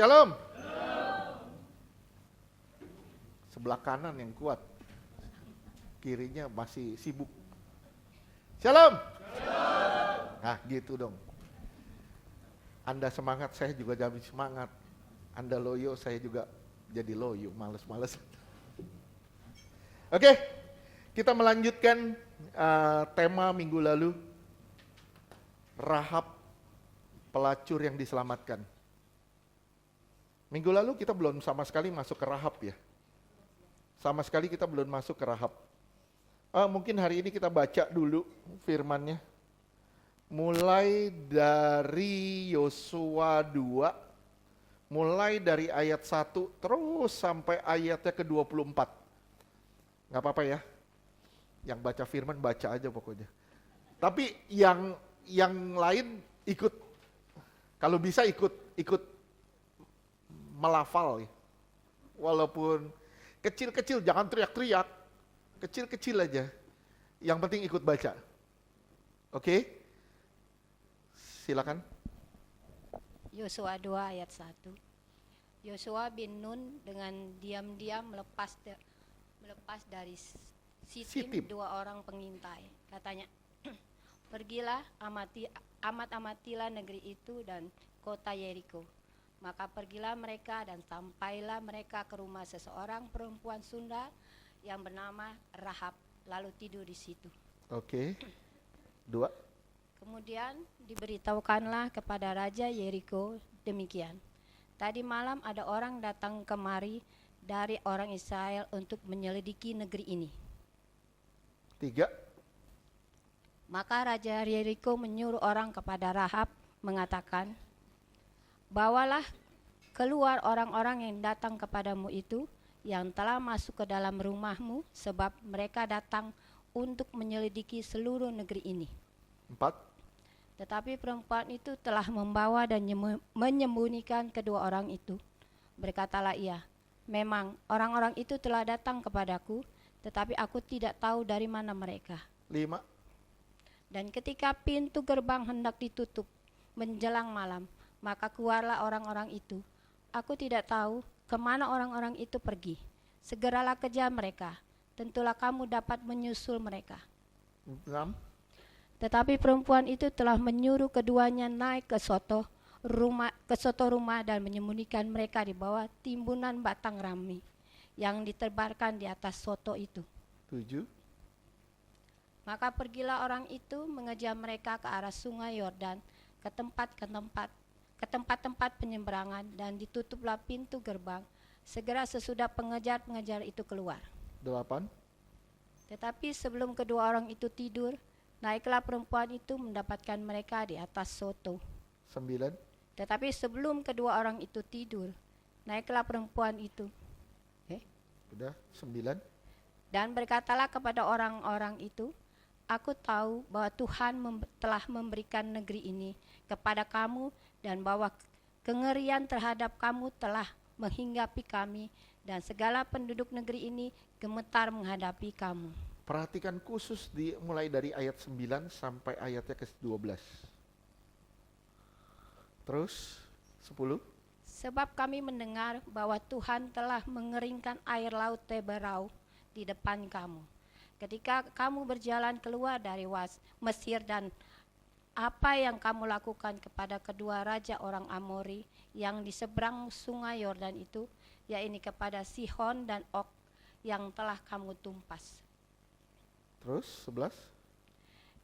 Shalom. Sebelah kanan yang kuat. Kirinya masih sibuk. Shalom. Nah gitu dong. Anda semangat, saya juga jadi semangat. Anda loyo, saya juga jadi loyo, males-males. Oke, kita melanjutkan tema minggu lalu. Rahab, pelacur yang diselamatkan. Minggu lalu kita belum sama sekali masuk ke Rahab ya. Sama sekali kita belum masuk ke Rahab. Mungkin hari ini kita baca dulu firman-Nya. Mulai dari Yosua 2, mulai dari ayat 1 terus sampai ayatnya ke-24. Gak apa-apa ya. Yang baca firman baca aja pokoknya. Tapi yang lain ikut. Kalau bisa ikut melafal ya. Walaupun kecil-kecil, jangan teriak-teriak. Kecil-kecil aja. Yang penting ikut baca. Oke? Silakan. Yosua 2 ayat 1. Yosua bin Nun dengan diam-diam melepas dari Sitim 2 orang pengintai. Katanya, pergilah amatilah negeri itu dan kota Yeriko. Maka pergilah mereka dan sampailah mereka ke rumah seseorang perempuan Sunda yang bernama Rahab, lalu tidur di situ. Oke. 2. Kemudian diberitahukanlah kepada Raja Yeriko demikian. Tadi malam ada orang datang kemari dari orang Israel untuk menyelidiki negeri ini. 3. Maka Raja Yeriko menyuruh orang kepada Rahab mengatakan, bawalah keluar orang-orang yang datang kepadamu itu, yang telah masuk ke dalam rumahmu, sebab mereka datang untuk menyelidiki seluruh negeri ini. 4. Tetapi perempuan itu telah membawa dan menyembunyikan kedua orang itu. Berkatalah ia, memang orang-orang itu telah datang kepadaku, tetapi aku tidak tahu dari mana mereka. 5. Dan ketika pintu gerbang hendak ditutup menjelang malam, maka keluarlah orang-orang itu. Aku tidak tahu kemana orang-orang itu pergi. Segeralah kejar mereka, tentulah kamu dapat menyusul mereka. 6. Tetapi perempuan itu telah menyuruh keduanya naik ke soto rumah dan menyembunyikan mereka di bawah timbunan batang rami yang ditebarkan di atas soto itu. 7. Maka pergilah orang itu mengejar mereka ke arah sungai Yordan, ke tempat-tempat penyeberangan, dan ditutuplah pintu gerbang. Segera sesudah pengejar-pengejar itu keluar. 8. Tetapi sebelum kedua orang itu tidur, naiklah perempuan itu mendapatkan mereka di atas soto. 9. Tetapi sebelum kedua orang itu tidur, naiklah perempuan itu. Udah, 9. Dan berkatalah kepada orang-orang itu, aku tahu bahwa Tuhan telah memberikan negeri ini kepada kamu, dan bahwa kengerian terhadap kamu telah menghinggapi kami, dan segala penduduk negeri ini gemetar menghadapi kamu. Perhatikan khusus mulai dari ayat 9 sampai ayatnya ke-12. Terus 10. Sebab kami mendengar bahwa Tuhan telah mengeringkan air laut Teberau di depan kamu, ketika kamu berjalan keluar dari Mesir, dan apa yang kamu lakukan kepada kedua raja orang Amori yang di seberang sungai Yordan itu, yaitu kepada Sihon dan Og yang telah kamu tumpas. Terus 11.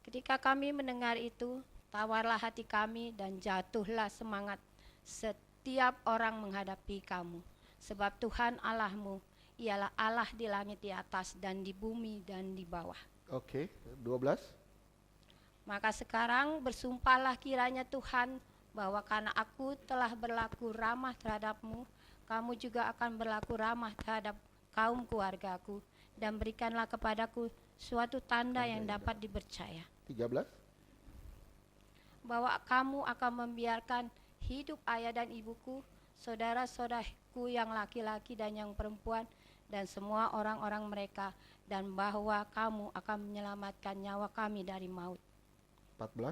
Ketika kami mendengar itu, tawarlah hati kami dan jatuhlah semangat setiap orang menghadapi kamu. Sebab Tuhan Allahmu ialah Allah di langit di atas dan di bumi dan di bawah. Oke, 12. Maka sekarang bersumpahlah kiranya Tuhan, bahwa karena aku telah berlaku ramah terhadapmu, kamu juga akan berlaku ramah terhadap kaum keluargaku, dan berikanlah kepadaku suatu tanda yang dapat dipercaya, 13. bahwa kamu akan membiarkan hidup ayah dan ibuku, saudara-saudaraku yang laki-laki dan yang perempuan, dan semua orang-orang mereka, dan bahwa kamu akan menyelamatkan nyawa kami dari maut. 14.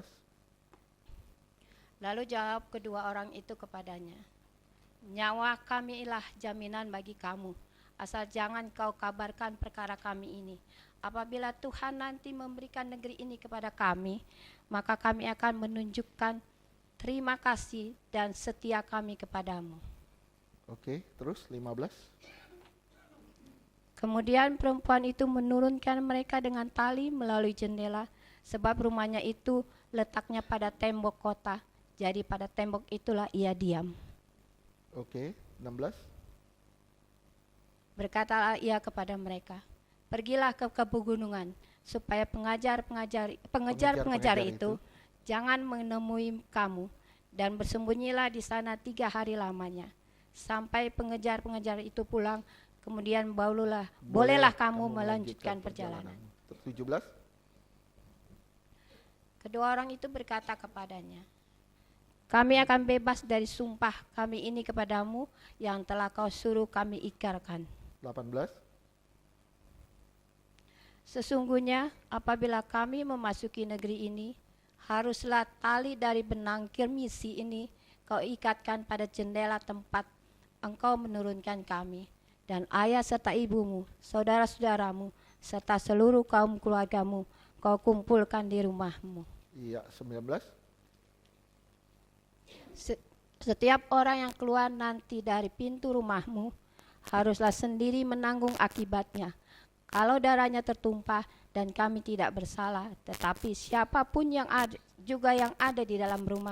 Lalu jawab kedua orang itu kepadanya, Nyawa kami ialah jaminan bagi kamu. Asal jangan kau kabarkan perkara kami ini. Apabila Tuhan nanti memberikan negeri ini kepada kami, maka kami akan menunjukkan terima kasih dan setia kami kepadamu. Oke, terus 15. Kemudian perempuan itu menurunkan mereka dengan tali melalui jendela, sebab rumahnya itu letaknya pada tembok kota. Jadi pada tembok itulah ia diam. Oke, 16. Berkatalah ia kepada mereka, pergilah ke pegunungan, supaya pengejar-pengejar itu jangan menemui kamu, dan bersembunyilah di sana 3 hari lamanya, sampai pengejar-pengejar itu pulang, kemudian bolehlah kamu melanjutkan perjalanan. 17. Kedua orang itu berkata kepadanya, kami akan bebas dari sumpah kami ini kepadamu yang telah kau suruh kami ikrarkan. 18. Sesungguhnya apabila kami memasuki negeri ini, haruslah tali dari benang kirmisi ini kau ikatkan pada jendela tempat engkau menurunkan kami, dan ayah serta ibumu, saudara-saudaramu, serta seluruh kaum keluargamu kau kumpulkan di rumahmu. Iya, 19. Setiap orang yang keluar nanti dari pintu rumahmu haruslah sendiri menanggung akibatnya. Kalau darahnya tertumpah dan kami tidak bersalah, tetapi siapapun yang ada di dalam rumah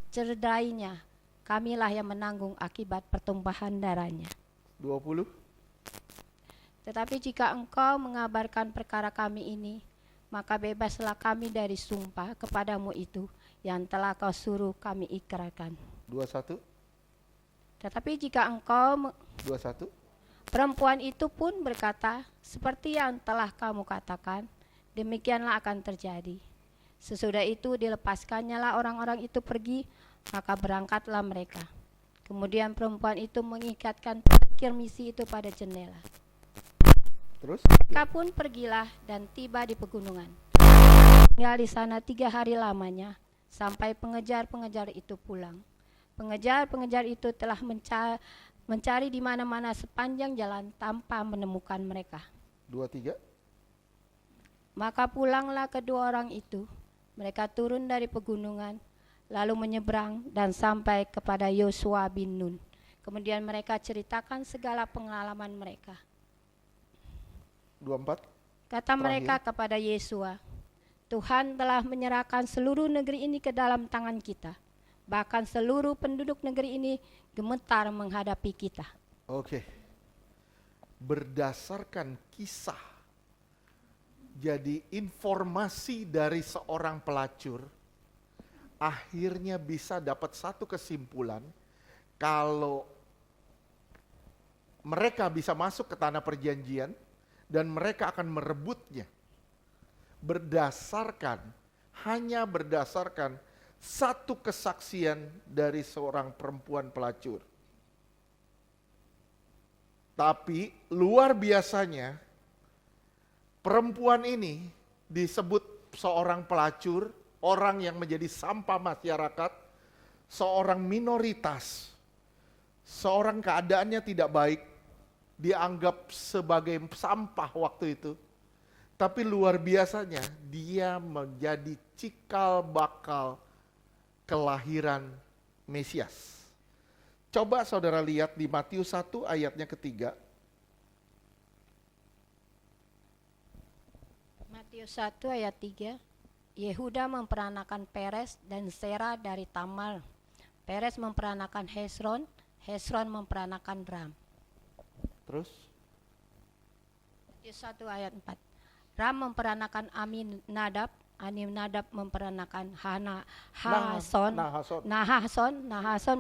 cerdainya, kamilah yang menanggung akibat pertumpahan darahnya. 20. Tetapi jika engkau mengabarkan perkara kami ini, maka bebaslah kami dari sumpah kepadamu itu yang telah kau suruh kami ikrarkan. 21. Tetapi jika engkau 21. Perempuan itu pun berkata, seperti yang telah kamu katakan, demikianlah akan terjadi. Sesudah itu dilepaskannya lah orang-orang itu pergi, maka berangkatlah mereka. Kemudian perempuan itu mengikatkan kirmisi itu pada jendela. Terus? Mereka pun pergilah dan tiba di pegunungan. Tinggal di sana 3 hari lamanya, sampai pengejar-pengejar itu pulang. Pengejar-pengejar itu telah mencari di mana-mana sepanjang jalan tanpa menemukan mereka. 23. Maka pulanglah kedua orang itu. Mereka turun dari pegunungan, lalu menyeberang dan sampai kepada Yosua bin Nun. Kemudian mereka ceritakan segala pengalaman mereka. 24. Kata mereka kepada Yosua, Tuhan telah menyerahkan seluruh negeri ini ke dalam tangan kita. Bahkan seluruh penduduk negeri ini gemetar menghadapi kita. Oke. Berdasarkan kisah, jadi informasi dari seorang pelacur, akhirnya bisa dapat satu kesimpulan, kalau mereka bisa masuk ke tanah perjanjian, dan mereka akan merebutnya. Hanya berdasarkan satu kesaksian dari seorang perempuan pelacur. Tapi luar biasanya perempuan ini disebut seorang pelacur, orang yang menjadi sampah masyarakat, seorang minoritas, seorang keadaannya tidak baik, dianggap sebagai sampah waktu itu. Tapi luar biasanya dia menjadi cikal bakal kelahiran Mesias. Coba saudara lihat di Matius 1 ayatnya ketiga. Matius 1 ayat 3. Yehuda memperanakan Peres dan Sera dari Tamar. Peres memperanakan Hesron, Hesron memperanakan Ram. Terus? Matius 1 ayat 4. Ram memperanakan Aminadab, Aminadab memperanakan Nahason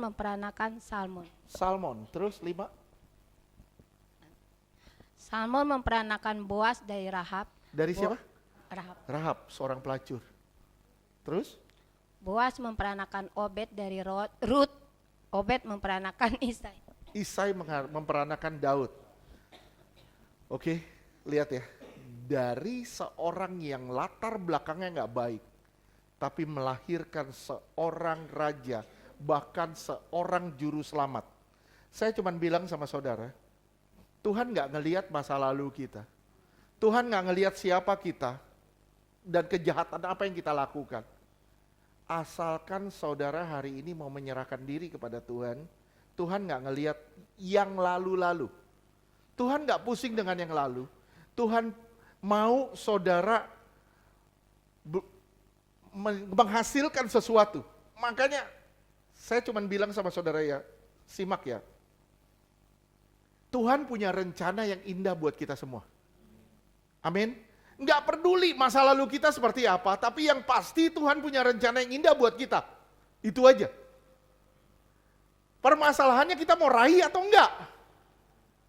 memperanakan Salmon. Salmon, terus 5. Salmon memperanakan Boas dari Rahab. Dari siapa? Rahab. Rahab, seorang pelacur. Terus? Boas memperanakan Obed dari Rut. Obed memperanakan Isai. Isai memperanakan Daud. Oke, lihat ya. Dari seorang yang latar belakangnya nggak baik, tapi melahirkan seorang raja, bahkan seorang juru selamat. Saya cuma bilang sama saudara, Tuhan nggak ngelihat masa lalu kita. Tuhan nggak ngelihat siapa kita dan kejahatan apa yang kita lakukan. Asalkan saudara hari ini mau menyerahkan diri kepada Tuhan, Tuhan nggak ngelihat yang lalu-lalu. Tuhan nggak pusing dengan yang lalu. Tuhan mau saudara menghasilkan sesuatu. Makanya saya cuma bilang sama saudara ya, simak ya. Tuhan punya rencana yang indah buat kita semua. Amin. Nggak peduli masa lalu kita seperti apa, tapi yang pasti Tuhan punya rencana yang indah buat kita. Itu aja. Permasalahannya kita mau raih atau enggak?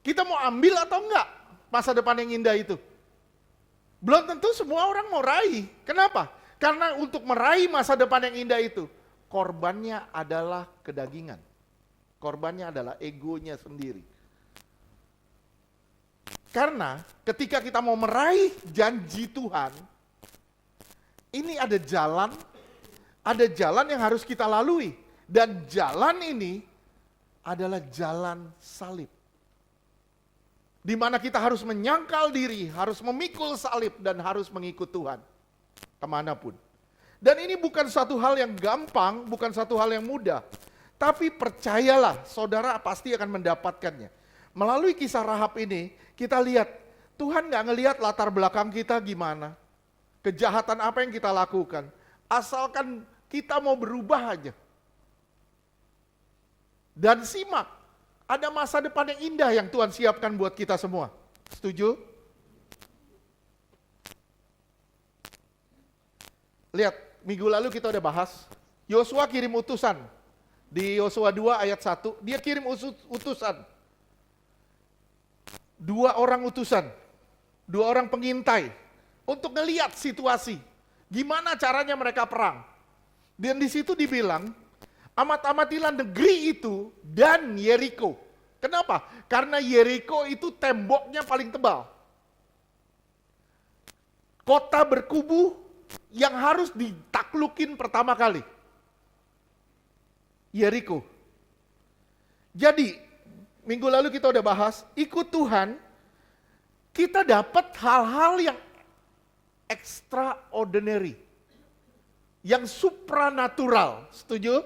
Kita mau ambil atau enggak masa depan yang indah itu? Belum tentu semua orang mau raih. Kenapa? Karena untuk meraih masa depan yang indah itu, korbannya adalah kedagingan. Korbannya adalah egonya sendiri. Karena ketika kita mau meraih janji Tuhan, ini ada jalan yang harus kita lalui. Dan jalan ini adalah jalan salib. Di mana kita harus menyangkal diri, harus memikul salib dan harus mengikut Tuhan. Kemanapun. Dan ini bukan satu hal yang gampang, bukan satu hal yang mudah. Tapi percayalah, saudara pasti akan mendapatkannya. Melalui kisah Rahab ini, kita lihat Tuhan gak ngelihat latar belakang kita gimana. Kejahatan apa yang kita lakukan. Asalkan kita mau berubah aja. Dan simak, ada masa depan yang indah yang Tuhan siapkan buat kita semua. Setuju? Lihat, minggu lalu kita udah bahas, Yosua kirim utusan. Di Yosua 2 ayat 1, dia kirim utusan. 2 orang utusan, 2 orang pengintai, untuk ngelihat situasi. Gimana caranya mereka perang. Dan di situ dibilang, amat-amatilah negeri itu dan Yeriko. Kenapa? Karena Yeriko itu temboknya paling tebal. Kota berkubu yang harus ditaklukin pertama kali. Yeriko. Jadi, minggu lalu kita udah bahas, ikut Tuhan, kita dapat hal-hal yang extraordinary. Yang supranatural, setuju?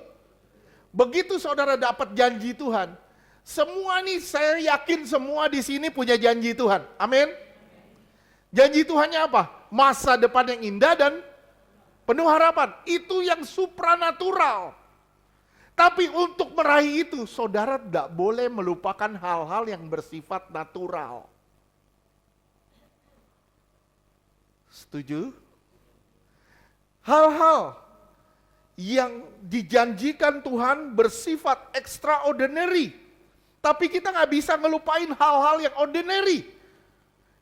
Begitu saudara dapat janji Tuhan, semua nih saya yakin semua di sini punya janji Tuhan. Amin. Janji Tuhannya apa? Masa depan yang indah dan penuh harapan. Itu yang supranatural. Tapi untuk meraih itu, saudara tidak boleh melupakan hal-hal yang bersifat natural. Setuju? Hal-hal yang dijanjikan Tuhan bersifat extraordinary. Tapi kita nggak bisa ngelupain hal-hal yang ordinary.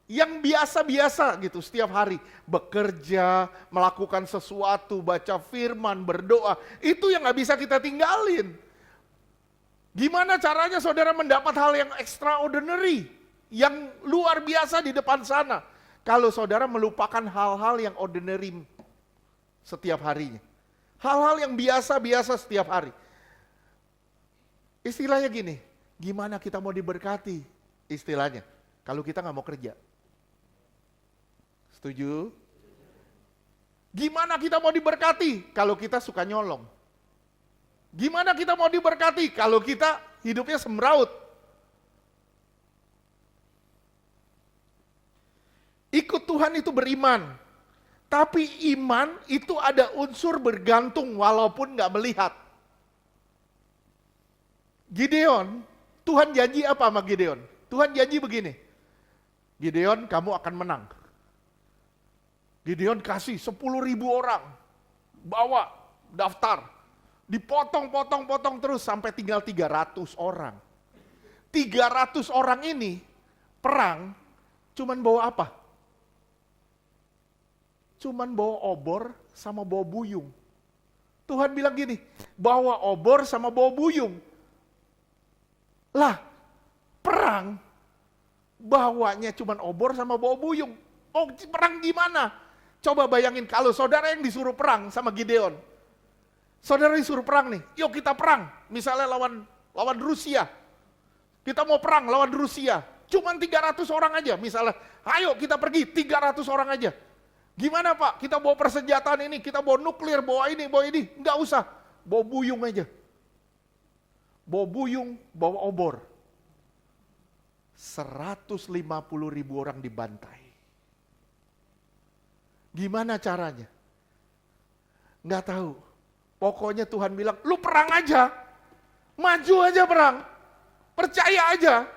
Yang biasa-biasa gitu setiap hari. Bekerja, melakukan sesuatu, baca firman, berdoa. Itu yang nggak bisa kita tinggalin. Gimana caranya saudara mendapat hal yang extraordinary? Yang luar biasa di depan sana. Kalau saudara melupakan hal-hal yang ordinary setiap harinya. Hal-hal yang biasa-biasa setiap hari. Istilahnya gini, gimana kita mau diberkati? Istilahnya, kalau kita nggak mau kerja. Setuju? Gimana kita mau diberkati kalau kita suka nyolong? Gimana kita mau diberkati kalau kita hidupnya semraut? Ikut Tuhan itu beriman. Tapi iman itu ada unsur bergantung walaupun nggak melihat. Gideon, Tuhan janji apa sama Gideon? Tuhan janji begini, Gideon kamu akan menang. Gideon kasih 10.000 orang, bawa daftar, dipotong-potong-potong terus sampai tinggal 300 orang. 300 orang ini perang cuman bawa apa? Cuman bawa obor sama bawa buyung. Tuhan bilang gini, bawa obor sama bawa buyung. Lah, perang bawanya cuman obor sama bawa buyung. Oh, perang gimana? Coba bayangin kalau saudara yang disuruh perang sama Gideon. Saudara disuruh perang nih, yuk kita perang. Misalnya lawan Rusia. Kita mau perang lawan Rusia. Cuman 300 orang aja misalnya. Ayo kita pergi 300 orang aja. Gimana Pak? Kita bawa persenjataan ini, kita bawa nuklir, bawa ini. Enggak usah. Bawa buyung aja. Bawa buyung, bawa obor. 150.000 orang dibantai. Gimana caranya? Enggak tahu. Pokoknya Tuhan bilang, lu perang aja. Maju aja perang. Percaya aja.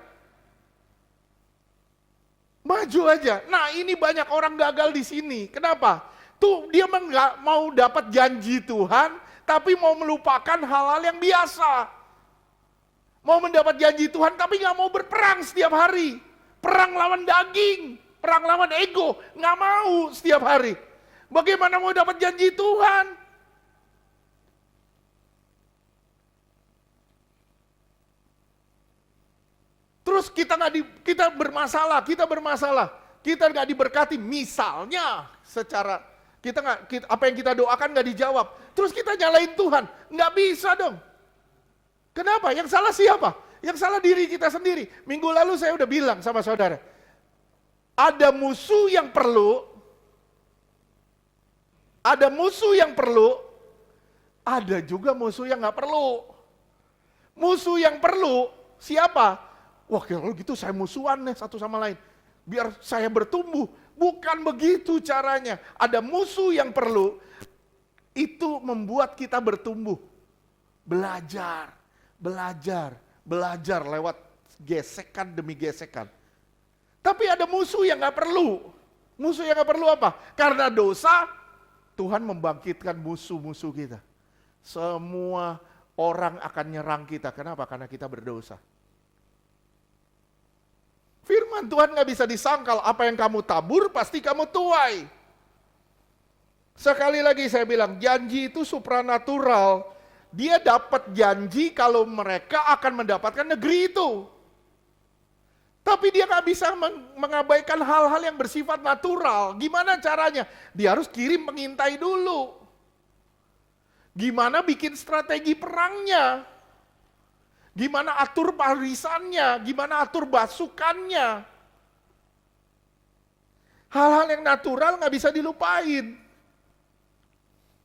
Maju aja. Nah, ini banyak orang gagal di sini. Kenapa? Tuh dia nggak mau dapat janji Tuhan, tapi mau melupakan hal-hal yang biasa. Mau mendapat janji Tuhan, tapi nggak mau berperang setiap hari. Perang lawan daging, perang lawan ego, nggak mau setiap hari. Bagaimana mau dapat janji Tuhan? Terus kita bermasalah, kita nggak diberkati. Misalnya secara apa yang kita doakan nggak dijawab. Terus kita nyalain Tuhan, nggak bisa dong. Kenapa? Yang salah siapa? Yang salah diri kita sendiri. Minggu lalu saya udah bilang sama saudara, ada musuh yang perlu, ada juga musuh yang nggak perlu. Musuh yang perlu siapa? Wah kalau gitu saya musuhan nih satu sama lain. Biar saya bertumbuh. Bukan begitu caranya. Ada musuh yang perlu. Itu membuat kita bertumbuh. Belajar lewat gesekan demi gesekan. Tapi ada musuh yang gak perlu. Musuh yang gak perlu apa? Karena dosa, Tuhan membangkitkan musuh-musuh kita. Semua orang akan nyerang kita. Kenapa? Karena kita berdosa. Firman Tuhan gak bisa disangkal, apa yang kamu tabur pasti kamu tuai. Sekali lagi saya bilang, janji itu supranatural. Dia dapat janji kalau mereka akan mendapatkan negeri itu. Tapi dia gak bisa mengabaikan hal-hal yang bersifat natural. Gimana caranya? Dia harus kirim pengintai dulu. Gimana bikin strategi perangnya? Gimana atur barisannya, gimana atur basukannya. Hal-hal yang natural gak bisa dilupain.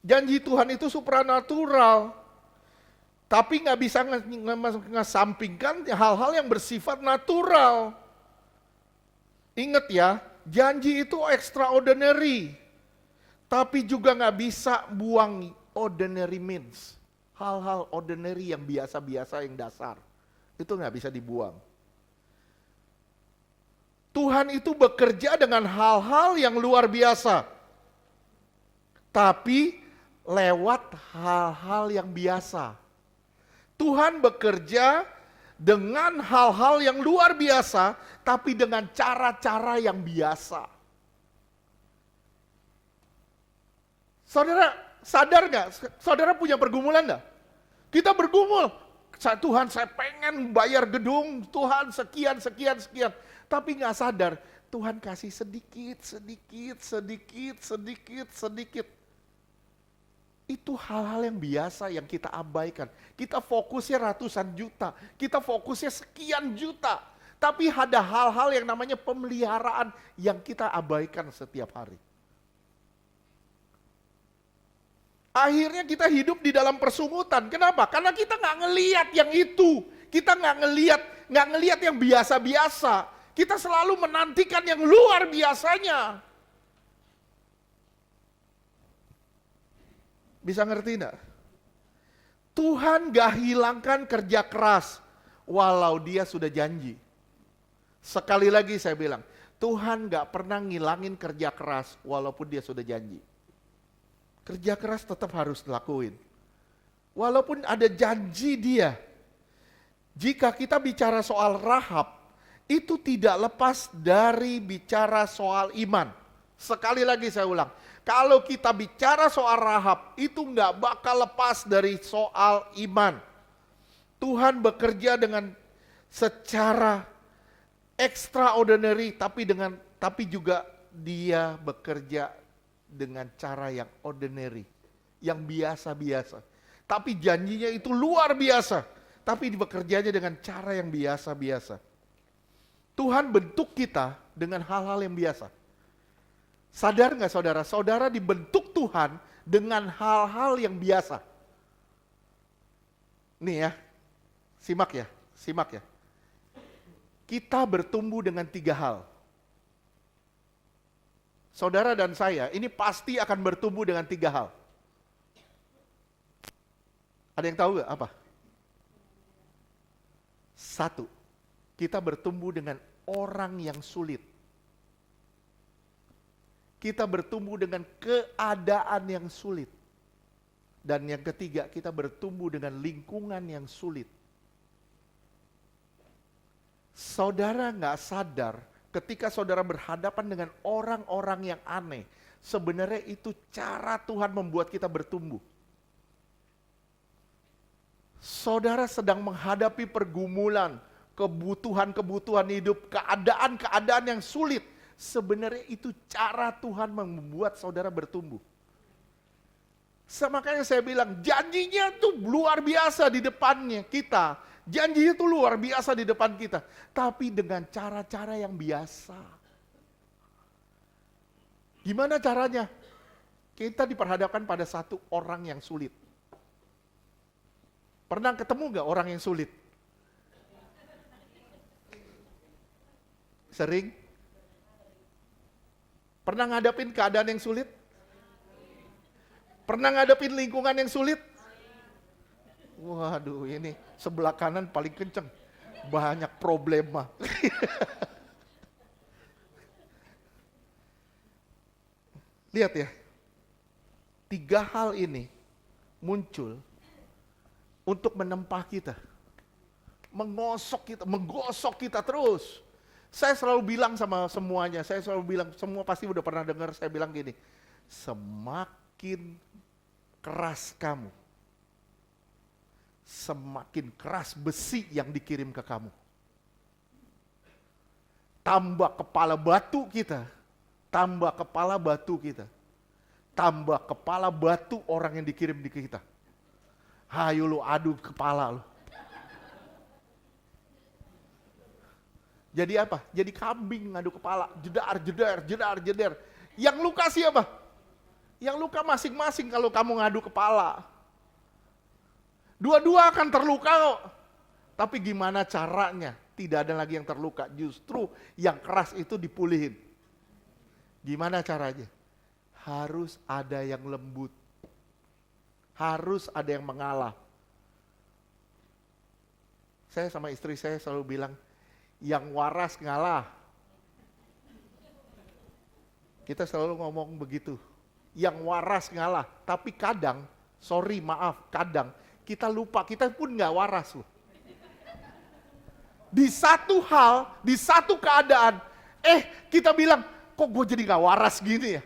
Janji Tuhan itu supranatural. Tapi gak bisa ngesampingkan hal-hal yang bersifat natural. Ingat ya, janji itu extraordinary. Tapi juga gak bisa buang ordinary means. Hal-hal ordinary yang biasa-biasa, yang dasar. Itu gak bisa dibuang. Tuhan itu bekerja dengan hal-hal yang luar biasa. Tapi lewat hal-hal yang biasa. Tuhan bekerja dengan hal-hal yang luar biasa, tapi dengan cara-cara yang biasa. Saudara sadar gak? Saudara punya pergumulan gak? Kita bergumul, Tuhan saya pengen bayar gedung, Tuhan sekian. Tapi gak sadar, Tuhan kasih sedikit. Itu hal-hal yang biasa yang kita abaikan. Kita fokusnya ratusan juta, kita fokusnya sekian juta. Tapi ada hal-hal yang namanya pemeliharaan yang kita abaikan setiap hari. Akhirnya kita hidup di dalam persungutan. Kenapa? Karena kita nggak ngelihat yang itu. Kita nggak ngelihat yang biasa-biasa. Kita selalu menantikan yang luar biasanya. Bisa ngerti enggak? Tuhan gak hilangkan kerja keras walau dia sudah janji. Sekali lagi saya bilang, Tuhan gak pernah ngilangin kerja keras walaupun dia sudah janji. Kerja keras tetap harus dilakuin. Walaupun ada janji dia. Jika kita bicara soal Rahab, itu tidak lepas dari bicara soal iman. Sekali lagi saya ulang, kalau kita bicara soal Rahab, itu nggak bakal lepas dari soal iman. Tuhan bekerja dengan secara extraordinary, tapi juga dia bekerja dengan cara yang ordinary, yang biasa-biasa. Tapi janjinya itu luar biasa. Tapi bekerjanya dengan cara yang biasa-biasa. Tuhan bentuk kita dengan hal-hal yang biasa. Sadar nggak saudara? Saudara dibentuk Tuhan dengan hal-hal yang biasa. Nih ya, simak ya. Kita bertumbuh dengan 3 hal. Saudara dan saya ini pasti akan bertumbuh dengan 3 hal. Ada yang tahu gak apa? 1, kita bertumbuh dengan orang yang sulit. Kita bertumbuh dengan keadaan yang sulit. Dan yang ketiga, kita bertumbuh dengan lingkungan yang sulit. Saudara gak sadar ketika saudara berhadapan dengan orang-orang yang aneh, sebenarnya itu cara Tuhan membuat kita bertumbuh. Saudara sedang menghadapi pergumulan, kebutuhan-kebutuhan hidup, keadaan-keadaan yang sulit. Sebenarnya itu cara Tuhan membuat saudara bertumbuh. Makanya saya bilang, janjinya tuh luar biasa di depannya kita. Janjinya tuh luar biasa di depan kita. Tapi dengan cara-cara yang biasa. Gimana caranya? Kita diperhadapkan pada satu orang yang sulit. Pernah ketemu gak orang yang sulit? Sering? Pernah ngadepin keadaan yang sulit? Pernah ngadepin lingkungan yang sulit? Waduh, ini sebelah kanan paling kenceng. Banyak problema. Lihat ya. 3 hal ini muncul untuk menempa kita. Menggosok kita terus. Saya selalu bilang sama semuanya, semua pasti udah pernah dengar saya bilang gini, semakin keras kamu, semakin keras besi yang dikirim ke kamu. Tambah kepala batu kita, tambah kepala batu orang yang dikirim di kita. Hayo lu adu kepala lu. Jadi apa? Jadi kambing ngadu kepala, jedar. Yang luka siapa? Yang luka masing-masing kalau kamu ngadu kepala. Dua-dua akan terluka kok. Tapi gimana caranya? Tidak ada lagi yang terluka. Justru yang keras itu dipulihin. Gimana caranya? Harus ada yang lembut. Harus ada yang mengalah. Saya sama istri saya selalu bilang, yang waras ngalah. Kita selalu ngomong begitu. Yang waras ngalah. Tapi kadang, kadang kita lupa, kita pun gak waras loh. Di satu hal, di satu keadaan, kita bilang, kok gue jadi gak waras gini ya?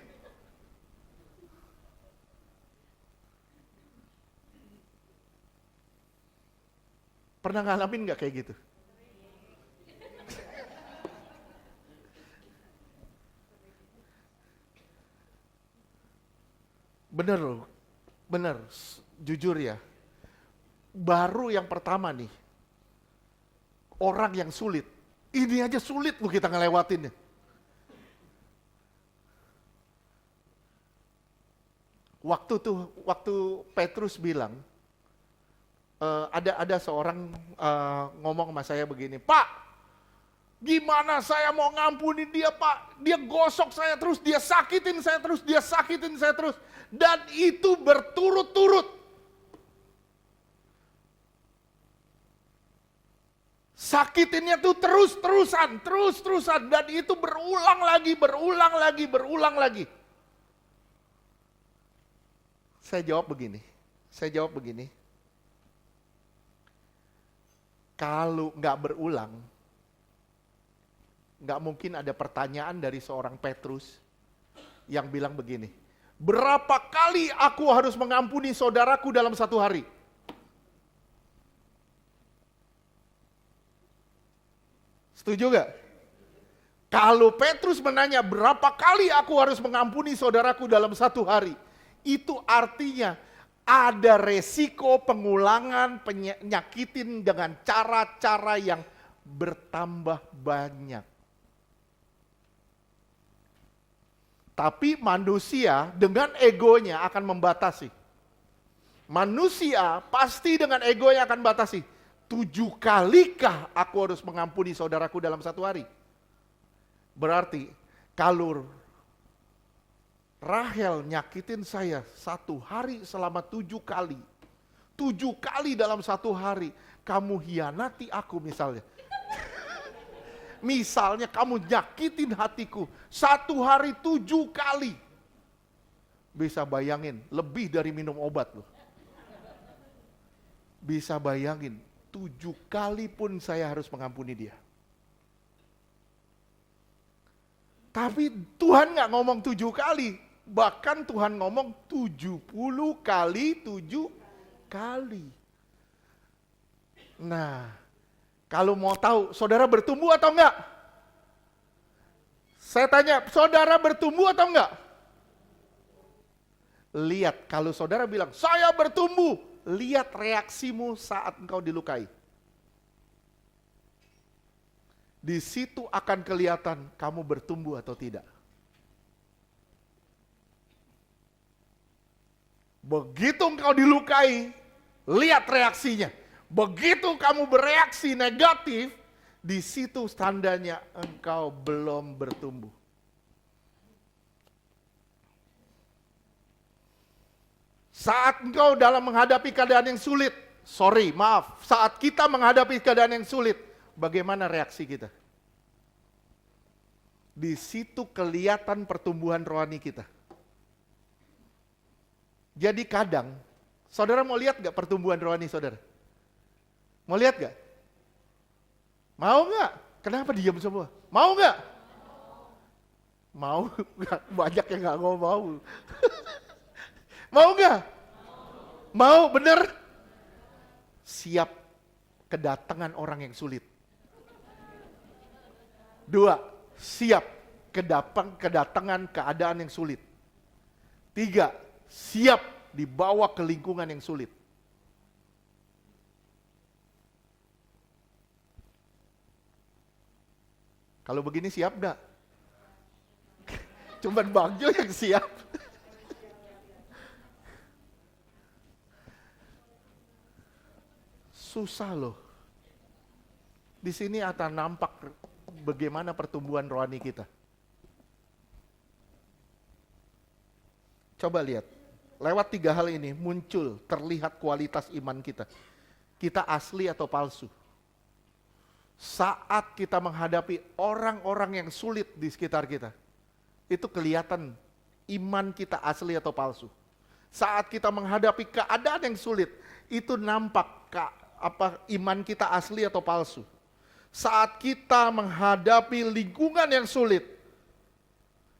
Pernah ngalamin gak kayak gitu? Bener loh, bener, jujur ya. Baru yang pertama nih, orang yang sulit. Ini aja sulit loh kita ngelewatinnya. Waktu Petrus bilang, ada seorang ngomong sama saya begini, Pak, gimana saya mau ngampuni dia Pak? Dia gosok saya terus, dia sakitin saya terus. Dan itu berturut-turut. Sakitinnya tuh terus-terusan. Dan itu berulang lagi. Saya jawab begini. Kalau nggak berulang, nggak mungkin ada pertanyaan dari seorang Petrus yang bilang begini, berapa kali aku harus mengampuni saudaraku dalam satu hari? Setuju gak? Kalau Petrus menanya berapa kali aku harus mengampuni saudaraku dalam satu hari, itu artinya ada resiko pengulangan penyakitin dengan cara-cara yang bertambah banyak. Tapi manusia dengan egonya akan membatasi. Manusia pasti dengan egonya akan batasi. 7 kalikah aku harus mengampuni saudaraku dalam satu hari? Berarti kalau Rahel nyakitin saya satu hari selama 7 kali. 7 kali dalam satu hari. Kamu hianati aku misalnya. Misalnya kamu nyakitin hatiku satu hari 7 kali. Bisa bayangin, lebih dari minum obat loh. Bisa bayangin, 7 kali pun saya harus mengampuni dia. Tapi Tuhan gak ngomong 7 kali. Bahkan Tuhan ngomong 70 kali 7 kali. Nah, kalau mau tahu, saudara bertumbuh atau enggak? Saya tanya, saudara bertumbuh atau enggak? Lihat, kalau saudara bilang, saya bertumbuh. Lihat reaksimu saat engkau dilukai. Di situ akan kelihatan kamu bertumbuh atau tidak. Begitu engkau dilukai, lihat reaksinya. Begitu kamu bereaksi negatif, di situ tandanya engkau belum bertumbuh. Saat engkau dalam menghadapi keadaan yang sulit, saat kita menghadapi keadaan yang sulit, bagaimana reaksi kita? Di situ kelihatan pertumbuhan rohani kita. Jadi kadang, saudara mau lihat gak pertumbuhan rohani saudara? Mau lihat gak? Mau gak? Kenapa diam semua? Mau gak? Mau? Banyak yang gak mau. Mau gak? Mau, bener? Siap kedatangan orang yang sulit. 2, siap kedatangan keadaan yang sulit. 3, siap dibawa ke lingkungan yang sulit. Kalau begini siap gak? Cuman Bang Jo yang siap. Susah loh. Di sini akan nampak bagaimana pertumbuhan rohani kita. Coba lihat, lewat 3 hal ini muncul, terlihat kualitas iman kita. Kita asli atau palsu. Saat kita menghadapi orang-orang yang sulit di sekitar kita, itu kelihatan iman kita asli atau palsu. Saat kita menghadapi keadaan yang sulit, itu nampak iman kita asli atau palsu. Saat kita menghadapi lingkungan yang sulit,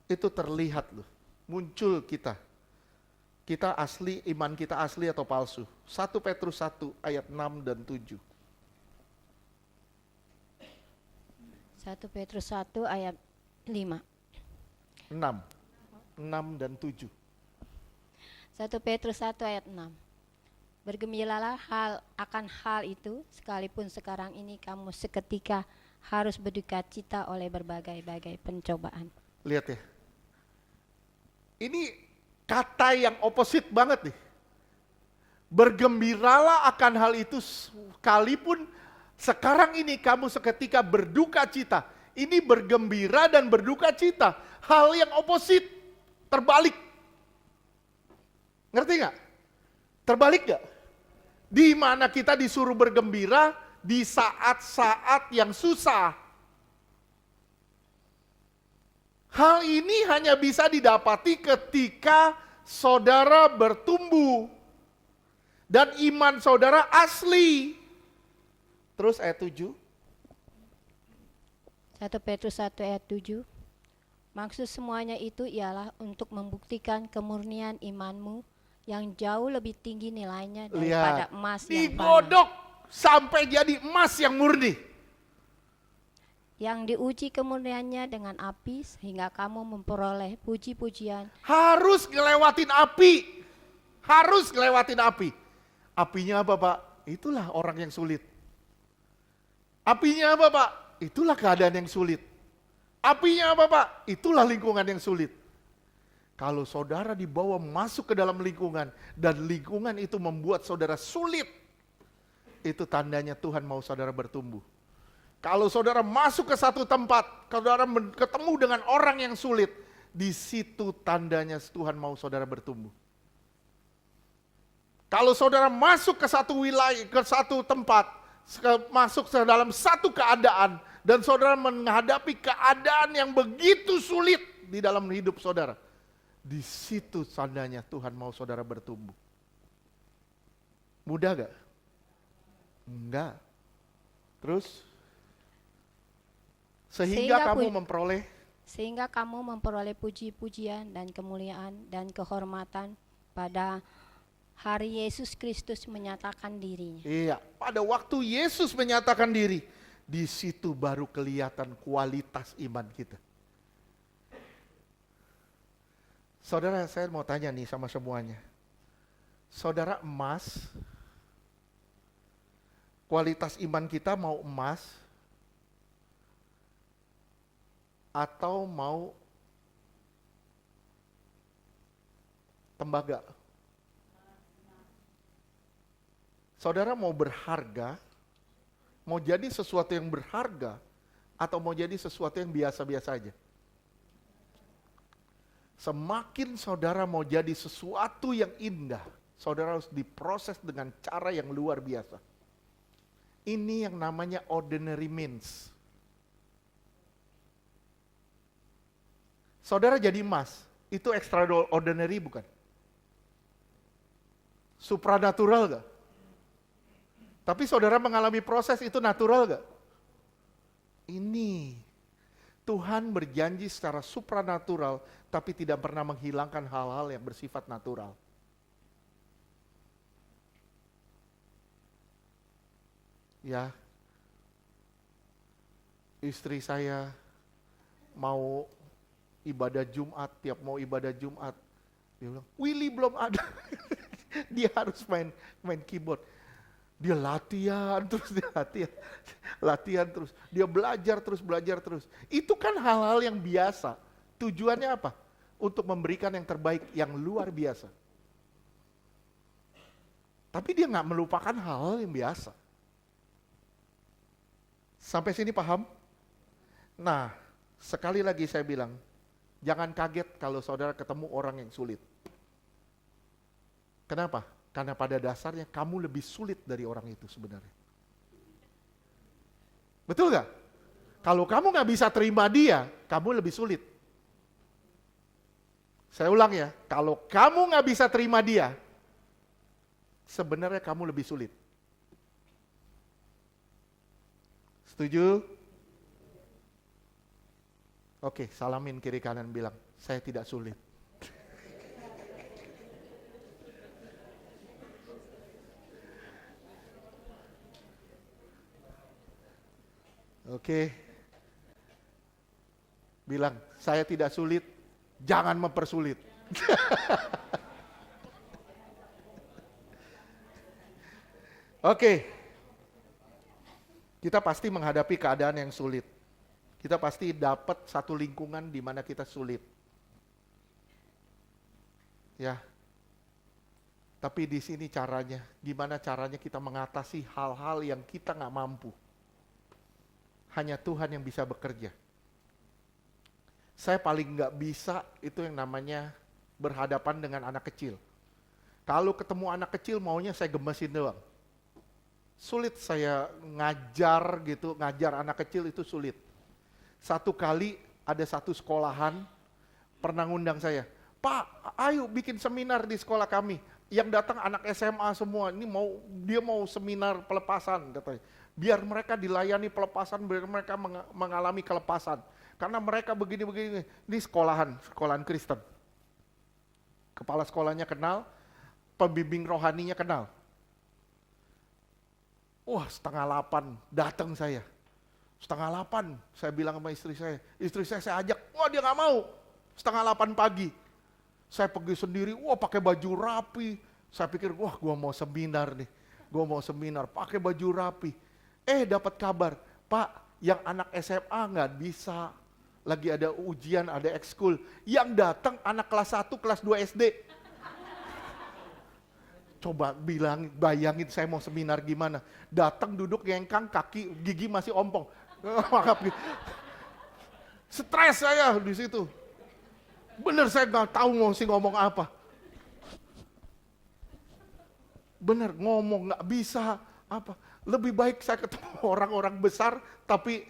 itu terlihat loh, muncul kita. Kita asli, iman kita asli atau palsu. 1 Petrus 1 ayat 6 dan 7. 1 Petrus 1 ayat 5. 6 dan 7. 1 Petrus 1 ayat 6. Bergembiralah akan hal itu, sekalipun sekarang ini kamu seketika harus berduka cita oleh berbagai-bagai pencobaan. Lihat ya. Ini kata yang opposite banget nih. Bergembiralah akan hal itu, sekalipun sekarang ini kamu seketika berduka cita. Ini bergembira dan berduka cita. Hal yang opposite, terbalik. Ngerti gak? Terbalik gak? Di mana kita disuruh bergembira di saat-saat yang susah. Hal ini hanya bisa didapati ketika saudara bertumbuh. Dan iman saudara asli. Terus ayat 7. 1 Petrus 1 ayat 7. Maksud semuanya itu ialah untuk membuktikan kemurnian imanmu yang jauh lebih tinggi nilainya daripada emas yang digodok sampai jadi emas yang murni. Yang diuji kemurniannya dengan api sehingga kamu memperoleh puji-pujian. Harus ngelewatin api. Harus ngelewatin api. Apinya apa Pak? Itulah orang yang sulit. Apinya apa Pak? Itulah keadaan yang sulit. Apinya apa Pak? Itulah lingkungan yang sulit. Kalau saudara dibawa masuk ke dalam lingkungan dan lingkungan itu membuat saudara sulit, itu tandanya Tuhan mau saudara bertumbuh. Kalau saudara masuk ke satu tempat, saudara ketemu dengan orang yang sulit, di situ tandanya Tuhan mau saudara bertumbuh. Kalau saudara masuk ke satu wilayah, ke satu tempat, masuk ke dalam satu keadaan, dan saudara menghadapi keadaan yang begitu sulit di dalam hidup saudara, di situ tandanya Tuhan mau saudara bertumbuh. Mudah gak? Enggak. Terus? Sehingga kamu memperoleh puji-pujian dan kemuliaan dan kehormatan pada hari Yesus Kristus menyatakan dirinya. Iya, pada waktu Yesus menyatakan diri, di situ baru kelihatan kualitas iman kita. Saudara, saya mau tanya nih sama semuanya. Saudara emas, kualitas iman kita mau emas atau mau tembaga? Saudara mau berharga, mau jadi sesuatu yang berharga, atau mau jadi sesuatu yang biasa-biasa aja? Semakin saudara mau jadi sesuatu yang indah, saudara harus diproses dengan cara yang luar biasa. Ini yang namanya ordinary means. Saudara jadi emas, itu extraordinary bukan? Supranatural gak? Tapi saudara mengalami proses itu natural gak? Ini, Tuhan berjanji secara supranatural, tapi tidak pernah menghilangkan hal-hal yang bersifat natural. Ya, istri saya mau ibadah Jumat, tiap mau ibadah Jumat, dia bilang, Willy belum ada. Dia harus main keyboard. Dia latihan terus, latihan terus. Dia belajar terus. Itu kan hal-hal yang biasa. Tujuannya apa? Untuk memberikan yang terbaik, yang luar biasa. Tapi dia nggak melupakan hal-hal yang biasa. Sampai sini paham? Nah, sekali lagi saya bilang, jangan kaget kalau saudara ketemu orang yang sulit. Kenapa? Karena pada dasarnya kamu lebih sulit dari orang itu sebenarnya. Betul gak? Kalau kamu gak bisa terima dia, kamu lebih sulit. Saya ulang ya, kalau kamu gak bisa terima dia, sebenarnya kamu lebih sulit. Setuju? Oke, salamin kiri kanan bilang, saya tidak sulit. Oke. Bilang, saya tidak sulit, jangan mempersulit. Oke. Kita pasti menghadapi keadaan yang sulit. Kita pasti dapat satu lingkungan di mana kita sulit. Ya. Tapi di sini caranya, gimana caranya kita mengatasi hal-hal yang kita nggak mampu. Hanya Tuhan yang bisa bekerja. Saya paling nggak bisa itu yang namanya berhadapan dengan anak kecil. Kalau ketemu anak kecil maunya saya gemesin doang. Sulit saya ngajar gitu, ngajar anak kecil itu sulit. Satu kali ada satu sekolahan pernah ngundang saya, Pak, ayo bikin seminar di sekolah kami. Yang datang anak SMA semua, ini dia mau seminar pelepasan katanya. Biar mereka dilayani pelepasan, biar mereka mengalami kelepasan. Karena mereka begini-begini, ini sekolahan Kristen. Kepala sekolahnya kenal, pembimbing rohaninya kenal. Wah, 7:30 datang saya. 7:30 saya bilang sama istri saya ajak, wah dia gak mau. 7:30 pagi. Saya pergi sendiri, wah pakai baju rapi, Saya pikir, wah gua mau seminar nih. Gua mau seminar, pakai baju rapi. Dapat kabar, Pak, yang anak SMA nggak bisa. Lagi ada ujian, ada ekskul. Yang datang anak kelas 1, kelas 2 SD. Coba bayangin saya mau seminar gimana. Datang duduk ngengkang, kaki, gigi masih ompong. Stres saya di situ. Bener saya nggak tahu ngomong apa. Bener ngomong nggak bisa apa. Lebih baik saya ketemu orang-orang besar tapi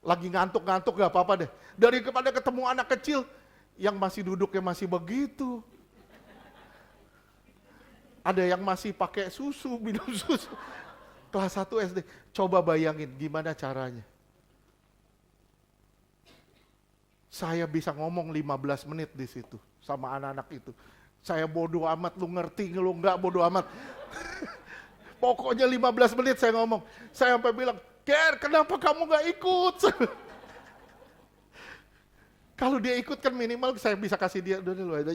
lagi ngantuk-ngantuk gak apa-apa deh. Daripada ketemu anak kecil yang masih duduknya masih begitu. Ada yang masih pakai susu, minum susu. Kelas 1 SD. Coba bayangin gimana caranya. Saya bisa ngomong 15 menit di situ sama anak-anak itu. Saya bodoh amat, lu ngerti, lu enggak bodoh amat. Pokoknya 15 menit saya ngomong. Saya sampai bilang, Ker, kenapa kamu gak ikut? Kalau dia ikut kan minimal saya bisa kasih dia, udah lu aja.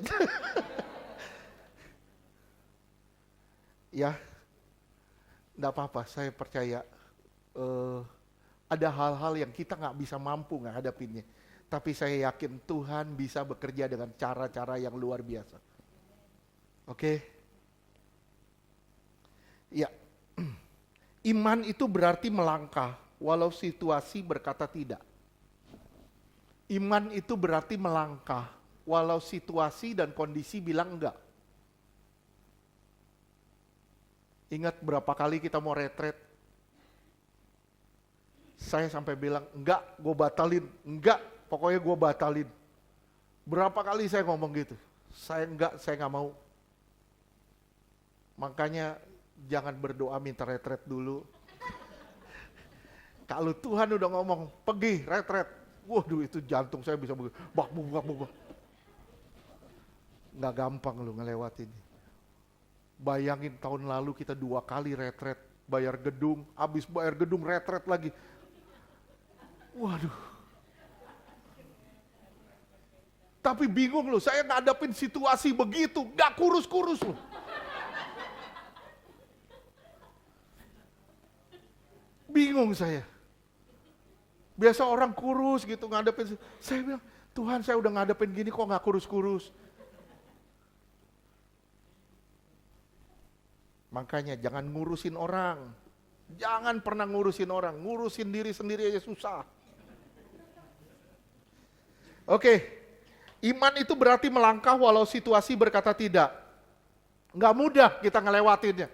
Ya, enggak apa-apa, saya percaya ada hal-hal yang kita gak bisa mampu ngadapinnya. Tapi saya yakin Tuhan bisa bekerja dengan cara-cara yang luar biasa. Oke? Ya, iman itu berarti melangkah walau situasi berkata tidak. Iman itu berarti melangkah walau situasi dan kondisi bilang enggak. Ingat berapa kali kita mau retret? Saya sampai bilang, enggak, gue batalin. Enggak, pokoknya gue batalin. Berapa kali saya ngomong gitu? Saya nggak mau. Makanya jangan berdoa minta retret dulu. Kalau Tuhan udah ngomong, pergi retret. Waduh itu jantung saya bisa begitu. Bak. Nggak gampang lu ngelewatin. Bayangin tahun lalu kita 2 kali retret, bayar gedung, habis bayar gedung retret lagi. Waduh. Tapi bingung loh, saya ngadapin situasi begitu, gak kurus-kurus loh. Bingung saya. Biasa orang kurus gitu ngadepin, saya bilang, Tuhan saya udah ngadepin gini kok gak kurus-kurus. Makanya jangan ngurusin orang. Jangan pernah ngurusin orang. Ngurusin diri sendiri aja susah. Oke. Iman itu berarti melangkah walau situasi berkata tidak. Nggak mudah kita ngelewatinnya.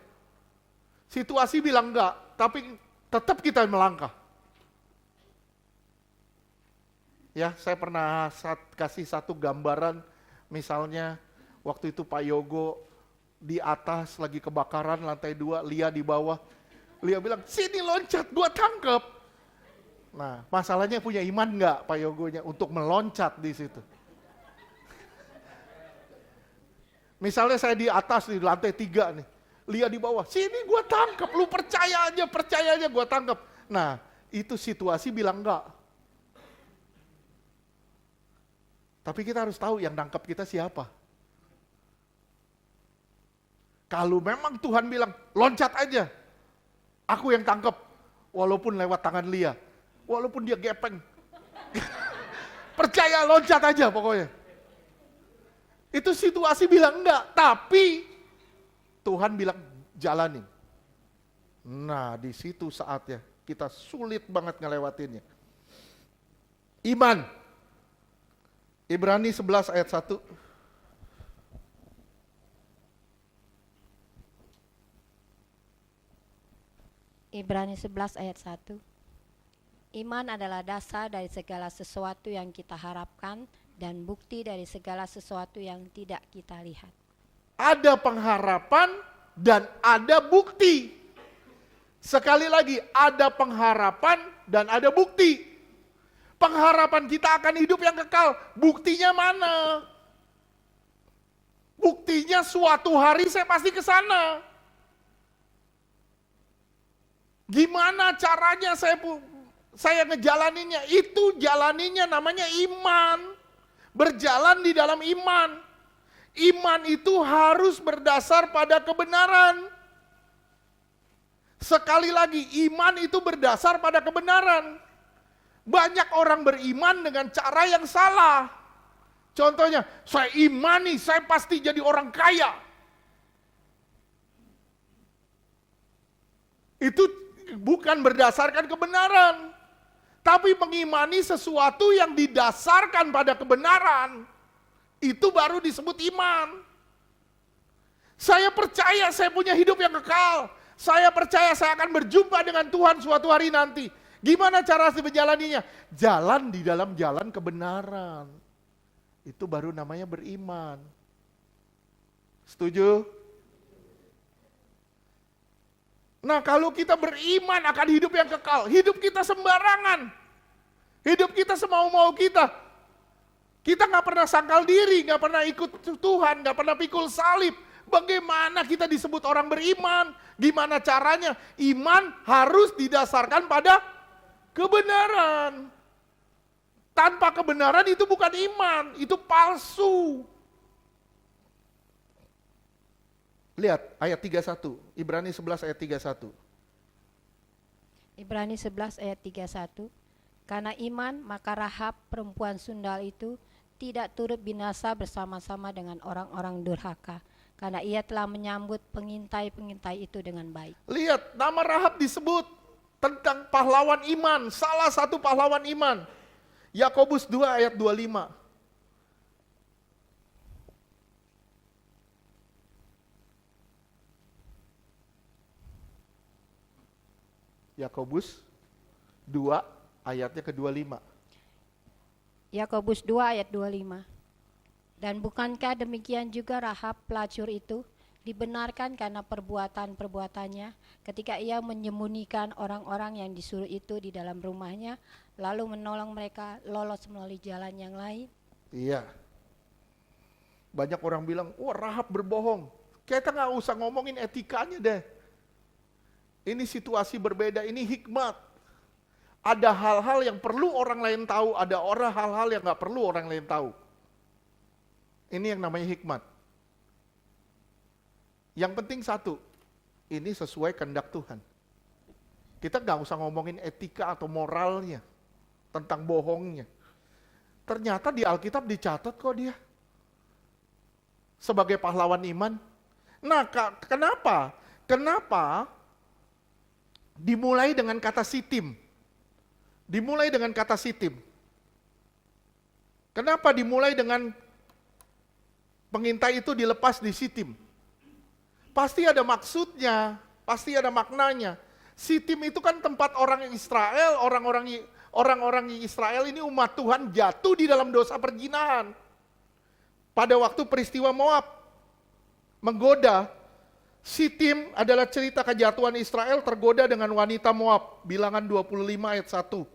Situasi bilang enggak, tapi tetap kita melangkah. Ya, saya pernah kasih satu gambaran. Misalnya waktu itu Pak Yogo di atas lagi kebakaran lantai 2, Lia di bawah. Lia bilang, sini loncat, gua tangkep. Nah, masalahnya punya iman nggak Pak Yogonya untuk meloncat di situ. Misalnya saya di atas di lantai 3 nih, Lia di bawah, sini gua tangkep, lu percaya aja gua tangkep. Nah, itu situasi bilang enggak. Tapi kita harus tahu yang nangkep kita siapa. Kalau memang Tuhan bilang, loncat aja. Aku yang tangkep. Walaupun lewat tangan Lia. Walaupun dia gepeng. Percaya loncat aja pokoknya. Itu situasi bilang enggak. Tapi Tuhan bilang jalanin. Nah di situ saatnya kita sulit banget ngelewatinnya. Iman. Ibrani 11 ayat 1. Ibrani 11 ayat 1. Iman adalah dasar dari segala sesuatu yang kita harapkan dan bukti dari segala sesuatu yang tidak kita lihat. Ada pengharapan dan ada bukti. Sekali lagi, ada pengharapan dan ada bukti. Pengharapan kita akan hidup yang kekal. Buktinya mana? Buktinya suatu hari saya pasti ke sana. Gimana caranya saya ngejalaninnya? Itu jalaninya namanya iman. Berjalan di dalam iman. Iman itu harus berdasar pada kebenaran. Sekali lagi, iman itu berdasar pada kebenaran. Banyak orang beriman dengan cara yang salah. Contohnya, saya imani, saya pasti jadi orang kaya. Itu bukan berdasarkan kebenaran. Tapi mengimani sesuatu yang didasarkan pada kebenaran, itu baru disebut iman. Saya percaya saya punya hidup yang kekal. Saya percaya saya akan berjumpa dengan Tuhan suatu hari nanti. Gimana cara menjalaninya? Jalan di dalam jalan kebenaran. Itu baru namanya beriman. Setuju? Nah, kalau kita beriman akan hidup yang kekal, hidup kita sembarangan. Hidup kita semau-mau kita. Kita nggak pernah sangkal diri, nggak pernah ikut Tuhan, nggak pernah pikul salib. Bagaimana kita disebut orang beriman? Gimana caranya? Iman harus didasarkan pada kebenaran. Tanpa kebenaran itu bukan iman, itu palsu. Lihat ayat 31, Ibrani 11 ayat 31. Ibrani 11 ayat 31. Karena iman maka Rahab perempuan sundal itu tidak turut binasa bersama-sama dengan orang-orang durhaka. Karena ia telah menyambut pengintai-pengintai itu dengan baik. Lihat, nama Rahab disebut tentang pahlawan iman, salah satu pahlawan iman. Yakobus 2 ayat 25. Yakobus 2 ayatnya ke-25. Yakobus 2 ayat 25. Dan bukankah demikian juga Rahab pelacur itu dibenarkan karena perbuatan-perbuatannya ketika ia menyembunyikan orang-orang yang disuruh itu di dalam rumahnya, lalu menolong mereka lolos melalui jalan yang lain? Iya. Banyak orang bilang, wah Rahab berbohong. Kita nggak usah ngomongin etikanya deh. Ini situasi berbeda, ini hikmat. Ada hal-hal yang perlu orang lain tahu, ada hal-hal yang nggak perlu orang lain tahu. Ini yang namanya hikmat. Yang penting satu, ini sesuai kehendak Tuhan. Kita nggak usah ngomongin etika atau moralnya, tentang bohongnya. Ternyata di Alkitab dicatat kok dia. Sebagai pahlawan iman. Nah, kenapa? Kenapa dimulai dengan kata sitim? Dimulai dengan kata sitim. Kenapa dimulai dengan pengintai itu dilepas di sitim? Pasti ada maksudnya, pasti ada maknanya. Sitim itu kan tempat orang Israel, orang-orang Israel ini umat Tuhan jatuh di dalam dosa perzinahan. Pada waktu peristiwa Moab menggoda, Sitim adalah cerita kejatuhan Israel tergoda dengan wanita Moab. Bilangan 25 ayat 1.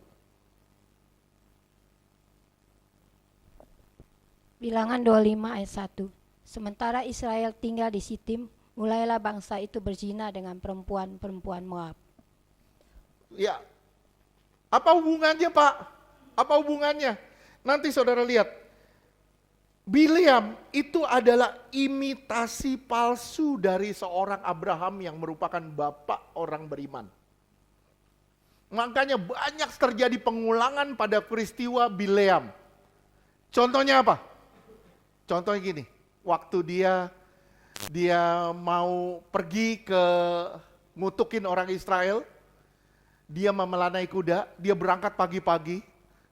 Bilangan 25 ayat 1. Sementara Israel tinggal di Sitim, mulailah bangsa itu berzina dengan perempuan-perempuan Moab. Ya, apa hubungannya Pak? Apa hubungannya? Nanti saudara lihat, Bileam itu adalah imitasi palsu dari seorang Abraham yang merupakan bapak orang beriman. Makanya banyak terjadi pengulangan pada peristiwa Bileam. Contohnya apa? Contohnya gini, waktu dia mau pergi ke ngutukin orang Israel, dia memelanai kuda, dia berangkat pagi-pagi,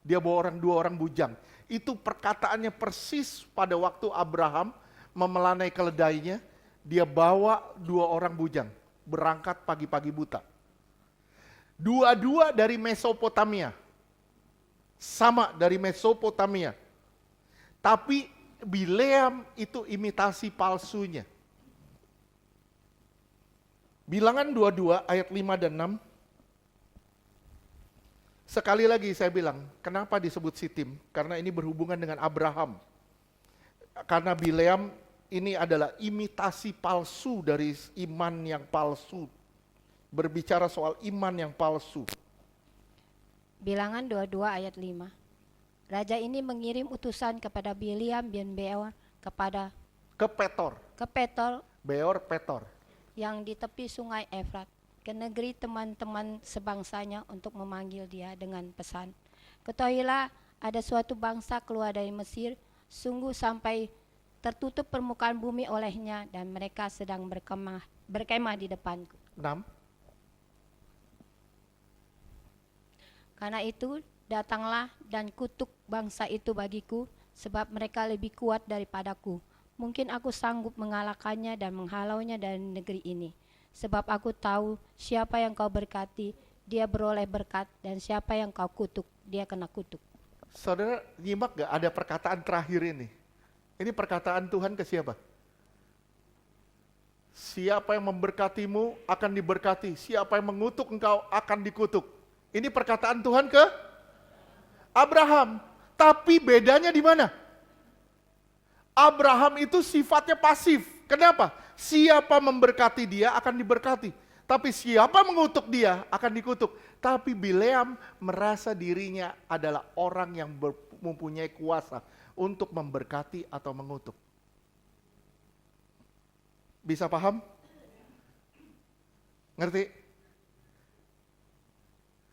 dia bawa dua orang bujang. Itu perkataannya persis pada waktu Abraham memelanai keledainya, dia bawa dua orang bujang, berangkat pagi-pagi buta. Dua-dua dari Mesopotamia, sama dari Mesopotamia. Tapi Bileam itu imitasi palsunya. Bilangan 22 ayat 5 dan 6. Sekali lagi saya bilang, kenapa disebut Sitim? Karena ini berhubungan dengan Abraham. Karena Bileam ini adalah imitasi palsu dari iman yang palsu. Berbicara soal iman yang palsu. Bilangan 22 ayat 5. Raja ini mengirim utusan kepada Bileam bin Beor kepada ke Petor. ke Petor Beor Petor. yang di tepi sungai Efrat, ke negeri teman-teman sebangsanya untuk memanggil dia dengan pesan. Ketahuilah, ada suatu bangsa keluar dari Mesir, sungguh sampai tertutup permukaan bumi olehnya, dan mereka sedang berkemah di depanku. 6. Karena itu, datanglah dan kutuk bangsa itu bagiku, sebab mereka lebih kuat daripadaku. Mungkin aku sanggup mengalahkannya dan menghalaunya dari negeri ini. Sebab aku tahu siapa yang kau berkati, dia beroleh berkat, dan siapa yang kau kutuk, dia kena kutuk. Saudara nyimak gak ada perkataan terakhir ini? Ini perkataan Tuhan ke siapa? Siapa yang memberkatimu akan diberkati, siapa yang mengutuk engkau akan dikutuk. Ini perkataan Tuhan ke Abraham. Tapi bedanya di mana? Abraham itu sifatnya pasif. Kenapa? Siapa memberkati dia akan diberkati. Tapi siapa mengutuk dia akan dikutuk. Tapi Bileam merasa dirinya adalah orang yang mempunyai kuasa untuk memberkati atau mengutuk. Bisa paham? Ngerti?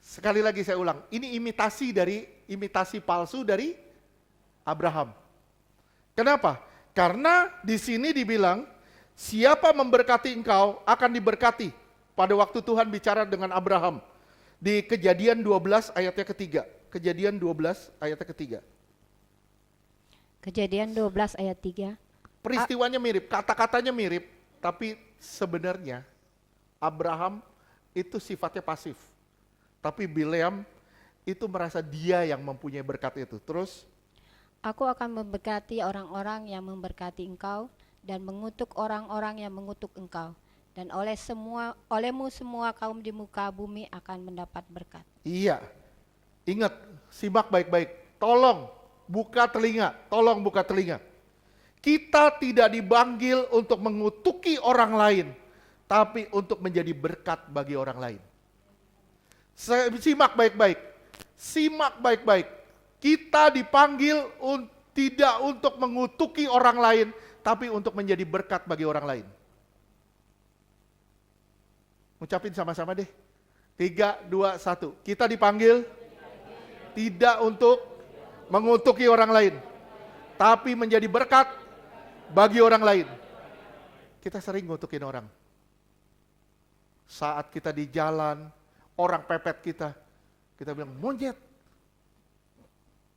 Sekali lagi saya ulang, ini imitasi palsu dari Abraham. Kenapa? Karena di sini dibilang, siapa memberkati engkau akan diberkati. Pada waktu Tuhan bicara dengan Abraham. Di Kejadian 12 ayatnya ketiga. Kejadian 12 ayatnya ketiga. Kejadian 12 ayat 3. Peristiwanya mirip, kata-katanya mirip, tapi sebenarnya Abraham itu sifatnya pasif. Tapi Bileam itu merasa dia yang mempunyai berkat itu. Terus, Aku akan memberkati orang-orang yang memberkati engkau, dan mengutuk orang-orang yang mengutuk engkau. Dan olehmu semua kaum di muka bumi akan mendapat berkat. iya, ingat, simak baik-baik. Tolong buka telinga. Kita tidak dipanggil untuk mengutuki orang lain, tapi untuk menjadi berkat bagi orang lain. Simak baik-baik. Kita dipanggil tidak untuk mengutuki orang lain, tapi untuk menjadi berkat bagi orang lain. Ucapin sama-sama deh. 3, 2, 1. Kita dipanggil tidak untuk mengutuki orang lain, tapi menjadi berkat bagi orang lain. Kita sering ngutukin orang. Saat kita di jalan, orang pepet kita bilang monyet.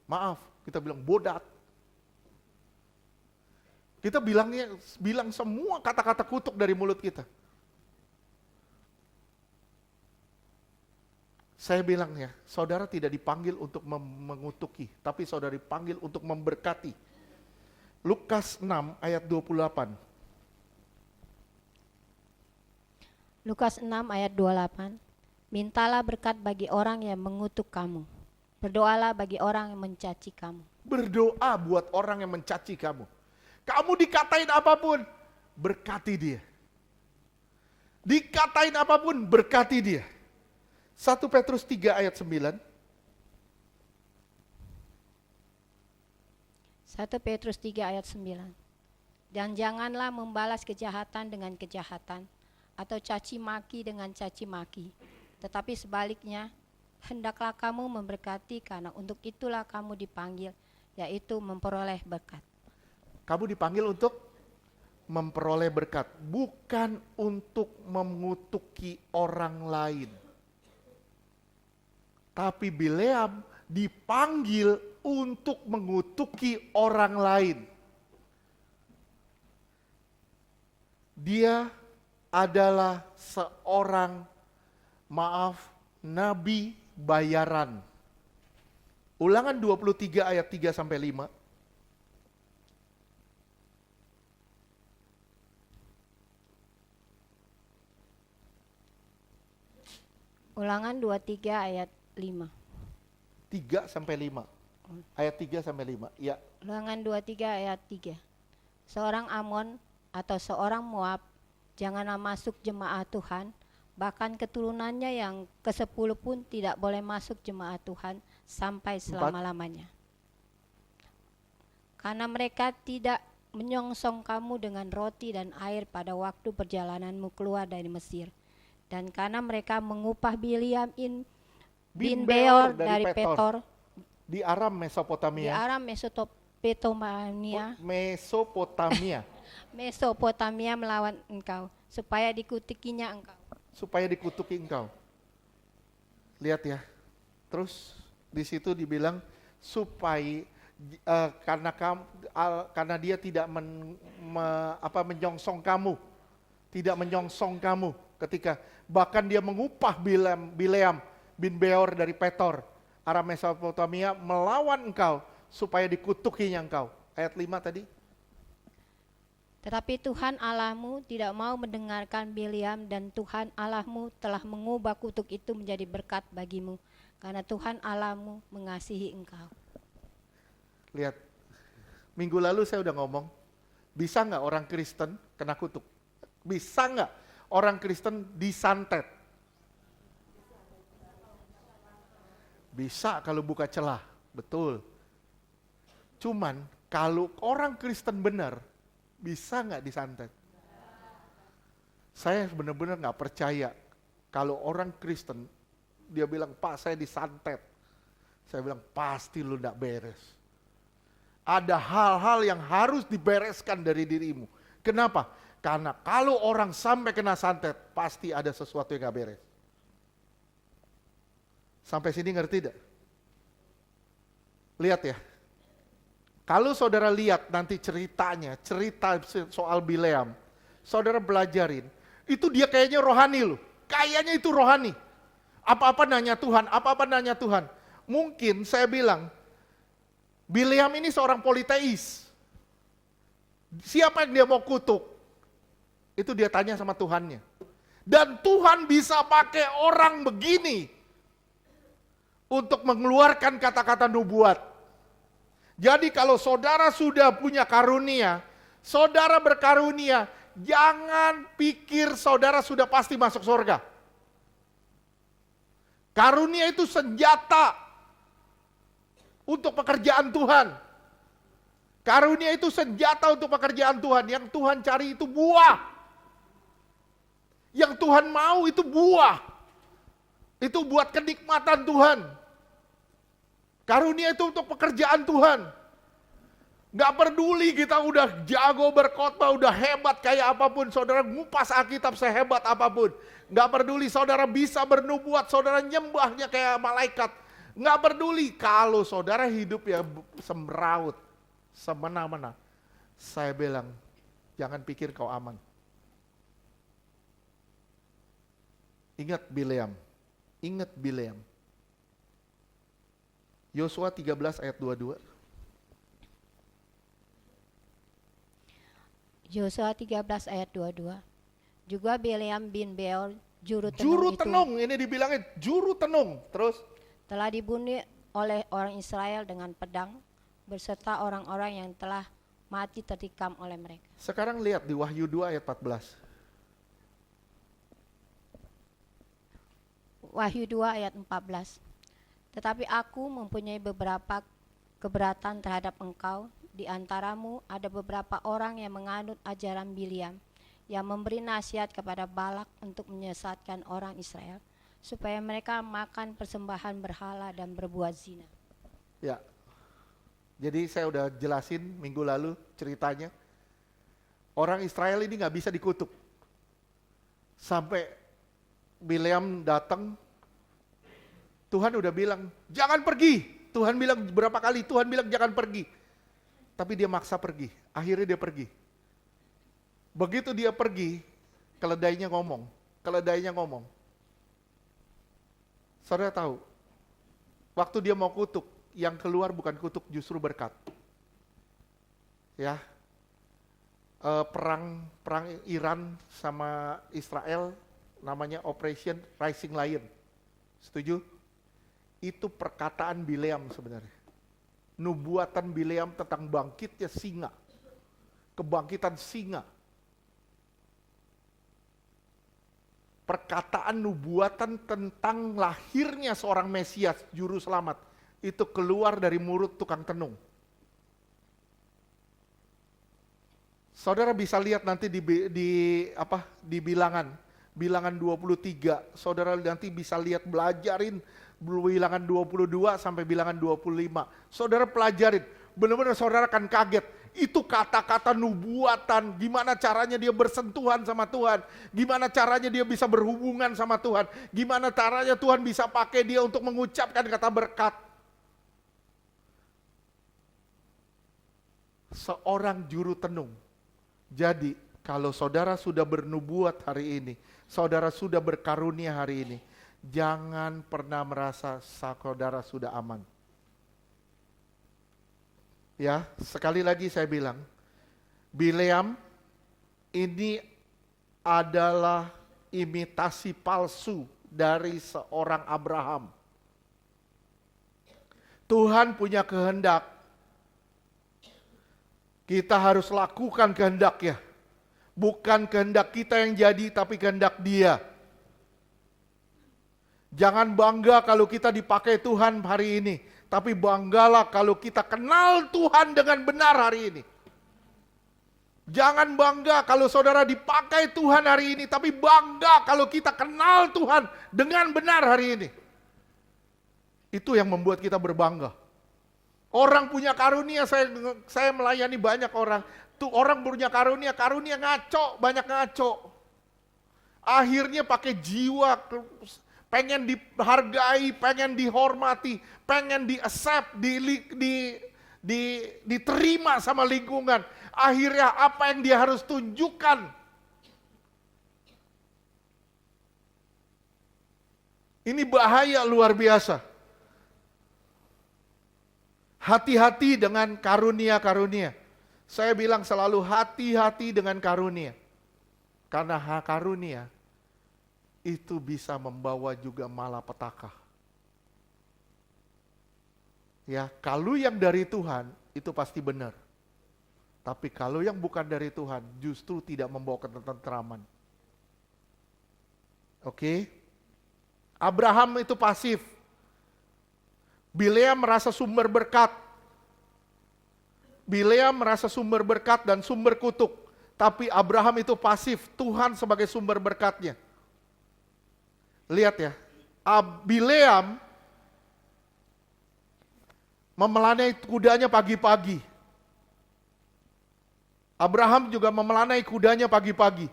Maaf, kita bilang bodat. Kita bilang semua kata-kata kutuk dari mulut kita. Saya bilang ya, saudara tidak dipanggil untuk mengutuki, tapi saudara dipanggil untuk memberkati. Lukas 6 ayat 28. Lukas 6 ayat 28. Mintalah berkat bagi orang yang mengutuk kamu. Berdoalah bagi orang yang mencaci kamu. Berdoa buat orang yang mencaci kamu. Kamu dikatain apapun, berkati dia. Dikatain apapun, berkati dia. 1 Petrus 3 ayat 9. 1 Petrus 3 ayat 9. Dan janganlah membalas kejahatan dengan kejahatan, atau caci maki dengan caci maki. Tetapi sebaliknya, hendaklah kamu memberkati, karena untuk itulah kamu dipanggil, yaitu memperoleh berkat. Kamu dipanggil untuk memperoleh berkat, bukan untuk mengutuki orang lain. Tapi Bileam dipanggil untuk mengutuki orang lain. Dia adalah seorang, nabi bayaran. Ulangan 23 ayat 3 sampai 5. Ulangan 23 ayat 5. 3 sampai 5. Ayat 3 sampai 5. Ya. Ulangan 23 ayat 3. Seorang Amon atau seorang Moab janganlah masuk jemaat Tuhan, bahkan keturunannya yang ke-10 pun tidak boleh masuk jemaat Tuhan sampai selama-lamanya. Karena mereka tidak menyongsong kamu dengan roti dan air pada waktu perjalananmu keluar dari Mesir. Dan karena mereka mengupah Bileam bin Beor dari Petor Di Aram di Mesopotamia. Aram Mesopotamia, Mesopotamia melawan engkau, supaya dikutikinya engkau. Supaya dikutuki engkau. Lihat ya. Terus di situ dibilang supaya karena dia tidak menyongsong kamu. Tidak menyongsong kamu ketika bahkan dia mengupah Bileam bin Beor dari Petor, Aram Mesopotamia melawan engkau supaya dikutukinya engkau. Ayat 5 tadi. Tetapi Tuhan Allahmu tidak mau mendengarkan Bileam, dan Tuhan Allahmu telah mengubah kutuk itu menjadi berkat bagimu, karena Tuhan Allahmu mengasihi engkau. Lihat, minggu lalu saya udah ngomong, bisa nggak orang Kristen kena kutuk? Bisa nggak orang Kristen disantet? Bisa kalau buka celah, betul. Cuman kalau orang Kristen benar, bisa nggak disantet? Saya benar-benar nggak percaya kalau orang Kristen dia bilang, Pak saya disantet. Saya bilang pasti lu nggak beres. Ada hal-hal yang harus dibereskan dari dirimu. Kenapa? Karena kalau orang sampai kena santet, pasti ada sesuatu yang nggak beres. Sampai sini ngerti tidak? Lihat ya. Kalau saudara lihat nanti ceritanya, cerita soal Bileam, saudara belajarin, itu dia kayaknya rohani loh. Kayaknya itu rohani. Apa-apa nanya Tuhan, apa-apa nanya Tuhan. Mungkin saya bilang, Bileam ini seorang politeis. Siapa yang dia mau kutuk? Itu dia tanya sama Tuhannya. Dan Tuhan bisa pakai orang begini untuk mengeluarkan kata-kata nubuat. Jadi kalau saudara sudah punya karunia, saudara berkarunia, jangan pikir saudara sudah pasti masuk surga. Karunia itu senjata untuk pekerjaan Tuhan. Karunia itu senjata untuk pekerjaan Tuhan. Yang Tuhan cari itu buah. Yang Tuhan mau itu buah. Itu buat kenikmatan Tuhan. Karunia itu untuk pekerjaan Tuhan. Gak peduli kita udah jago berkhotbah, udah hebat kayak apapun, saudara ngupas Alkitab sehebat apapun. Gak peduli saudara bisa bernubuat, saudara nyembahnya kayak malaikat. Gak peduli kalau saudara hidup ya semeraut, semena-mena. Saya bilang, jangan pikir kau aman. Ingat Bileam, ingat Bileam. Yosua 13 ayat 22. Yosua 13 ayat 22. Juga Bileam bin Beor, juru tenung ini dibilangin juru tenung. Terus telah dibunuh oleh orang Israel dengan pedang, berserta orang-orang yang telah mati tertikam oleh mereka. Sekarang lihat di Wahyu 2 ayat 14. Wahyu 2 ayat 14. Tetapi aku mempunyai beberapa keberatan terhadap engkau. Di antaramu ada beberapa orang yang menganut ajaran Bileam, yang memberi nasihat kepada Balak untuk menyesatkan orang Israel, supaya mereka makan persembahan berhala dan berbuat zina. Ya, jadi saya udah jelasin minggu lalu ceritanya. Orang Israel ini gak bisa dikutuk. Sampai Bileam datang, Tuhan udah bilang, jangan pergi. Tuhan bilang berapa kali, Tuhan bilang jangan pergi. Tapi dia maksa pergi, akhirnya dia pergi. Begitu dia pergi, keledainya ngomong. Saudara tahu, waktu dia mau kutuk, yang keluar bukan kutuk justru berkat. Ya, perang Iran sama Israel namanya Operation Rising Lion. Setuju? Itu perkataan Bileam sebenarnya. Nubuatan Bileam tentang bangkitnya singa. Kebangkitan singa. Perkataan nubuatan tentang lahirnya seorang Mesias, juru selamat. Itu keluar dari mulut tukang tenung. Saudara bisa lihat nanti di bilangan 23. Saudara nanti bisa lihat belajarin bilangan 22 sampai bilangan 25. Saudara pelajarin, benar-benar saudara akan kaget. Itu kata-kata nubuatan, gimana caranya dia bersentuhan sama Tuhan, gimana caranya dia bisa berhubungan sama Tuhan, gimana caranya Tuhan bisa pakai dia untuk mengucapkan kata berkat. Seorang juru tenung. Jadi kalau saudara sudah bernubuat hari ini, saudara sudah berkarunia hari ini, jangan pernah merasa saudara sudah aman. Ya, sekali lagi saya bilang, Bileam ini adalah imitasi palsu dari seorang Abraham. Tuhan punya kehendak. Kita harus lakukan kehendaknya. Bukan kehendak kita yang jadi, tapi kehendak Dia. Jangan bangga kalau kita dipakai Tuhan hari ini. Tapi banggalah kalau kita kenal Tuhan dengan benar hari ini. Jangan bangga kalau saudara dipakai Tuhan hari ini. Tapi bangga kalau kita kenal Tuhan dengan benar hari ini. Itu yang membuat kita berbangga. Orang punya karunia, saya melayani banyak orang. Tuh orang punya karunia ngaco, banyak ngaco. Akhirnya pakai jiwa, pengen dihargai, pengen dihormati, pengen di-accept, diterima sama lingkungan. Akhirnya apa yang dia harus tunjukkan? Ini bahaya luar biasa. Hati-hati dengan karunia-karunia. Saya bilang selalu hati-hati dengan karunia. Karena karunia itu bisa membawa juga malapetaka. Ya, kalau yang dari Tuhan itu pasti benar. Tapi kalau yang bukan dari Tuhan justru tidak membawa ketentraman. Oke? Abraham itu pasif. Bileam merasa sumber berkat. Bileam merasa sumber berkat dan sumber kutuk. Tapi Abraham itu pasif, Tuhan sebagai sumber berkatnya. Lihat ya, Bileam memelanai kudanya pagi-pagi. Abraham juga memelanai kudanya pagi-pagi.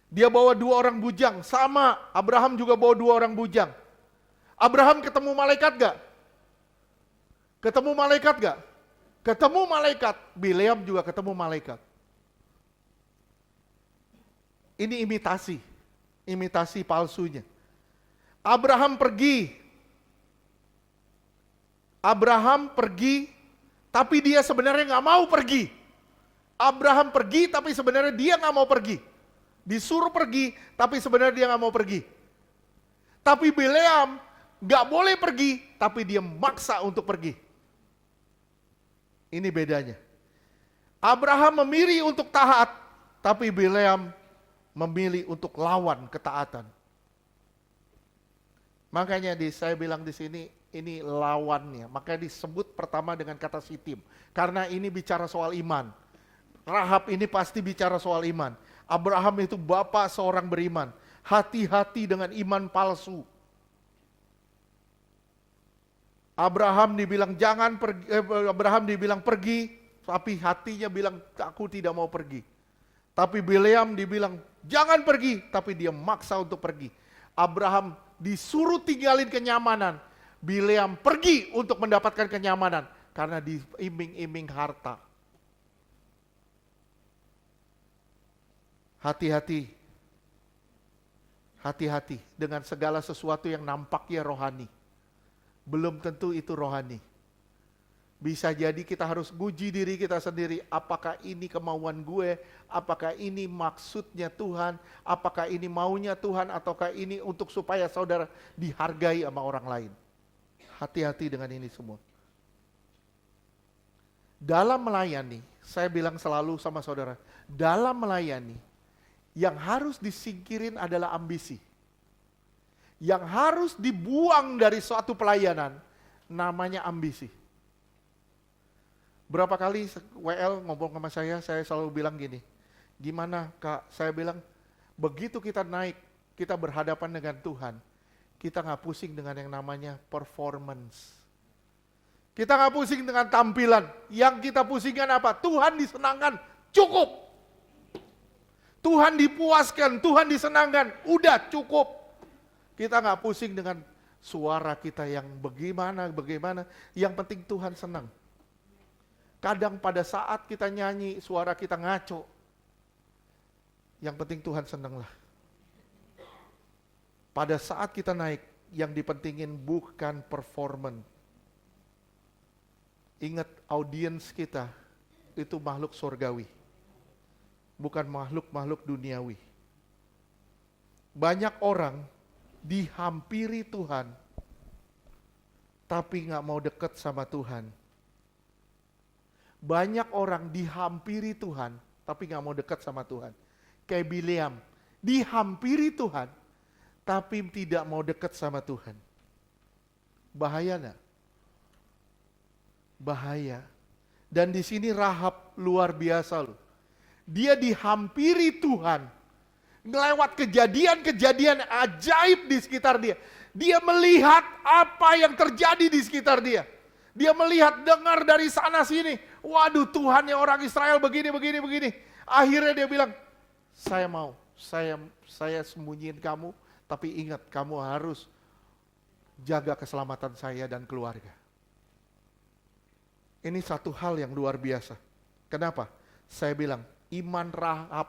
Dia bawa 2 orang bujang, sama Abraham juga bawa 2 orang bujang. Abraham ketemu malaikat gak? Ketemu malaikat gak? Ketemu malaikat. Bileam juga ketemu malaikat. Ini imitasi palsunya. Abraham pergi, tapi dia sebenarnya gak mau pergi. Abraham pergi, tapi sebenarnya dia gak mau pergi. Disuruh pergi, tapi sebenarnya dia gak mau pergi. Tapi Bileam gak boleh pergi, tapi dia maksa untuk pergi. Ini bedanya. Abraham memilih untuk taat, tapi Bileam memilih untuk lawan ketaatan. Makanya saya bilang di sini, ini lawannya. Makanya disebut pertama dengan kata sitim. Karena ini bicara soal iman. Rahab ini pasti bicara soal iman. Abraham itu bapak seorang beriman. Hati-hati dengan iman palsu. Abraham dibilang jangan pergi, Abraham dibilang pergi, tapi hatinya bilang aku tidak mau pergi. Tapi Bileam dibilang jangan pergi, tapi dia maksa untuk pergi. Abraham disuruh tinggalin kenyamanan, Bileam pergi untuk mendapatkan kenyamanan karena diiming-iming harta. Hati-hati. Hati-hati dengan segala sesuatu yang nampaknya rohani. Belum tentu itu rohani. Bisa jadi kita harus uji diri kita sendiri. Apakah ini kemauan gue? Apakah ini maksudnya Tuhan? Apakah ini maunya Tuhan? Ataukah ini untuk supaya saudara dihargai sama orang lain? Hati-hati dengan ini semua. Dalam melayani, saya bilang selalu sama saudara, dalam melayani, yang harus disingkirin adalah ambisi. Yang harus dibuang dari suatu pelayanan, namanya ambisi. Berapa kali WL ngomong sama saya selalu bilang gini, gimana Kak? Saya bilang, begitu kita naik, kita berhadapan dengan Tuhan, kita nggak pusing dengan yang namanya performance. Kita nggak pusing dengan tampilan. Yang kita pusingkan apa? Tuhan disenangkan, cukup. Tuhan dipuaskan, Tuhan disenangkan, udah cukup. Kita nggak pusing dengan suara kita yang bagaimana. Yang penting Tuhan senang. Kadang pada saat kita nyanyi, suara kita ngaco. Yang penting Tuhan senanglah. Pada saat kita naik, yang dipentingin bukan performance. Ingat, audiens kita itu makhluk surgawi, bukan makhluk-makhluk duniawi. Banyak orang dihampiri Tuhan, tapi gak mau dekat sama Tuhan. Banyak orang dihampiri Tuhan, tapi gak mau dekat sama Tuhan. Kayak Bileam, dihampiri Tuhan, tapi tidak mau dekat sama Tuhan. Bahaya gak? Bahaya. Dan di sini Rahab luar biasa loh. Dia dihampiri Tuhan, ngelewat kejadian-kejadian ajaib di sekitar dia. Dia melihat apa yang terjadi di sekitar dia. Dia melihat, dengar dari sana sini. Waduh, Tuhannya orang Israel begini. Akhirnya dia bilang, saya mau, saya sembunyiin kamu, tapi ingat kamu harus jaga keselamatan saya dan keluarga. Ini satu hal yang luar biasa. Kenapa? Saya bilang, iman Rahab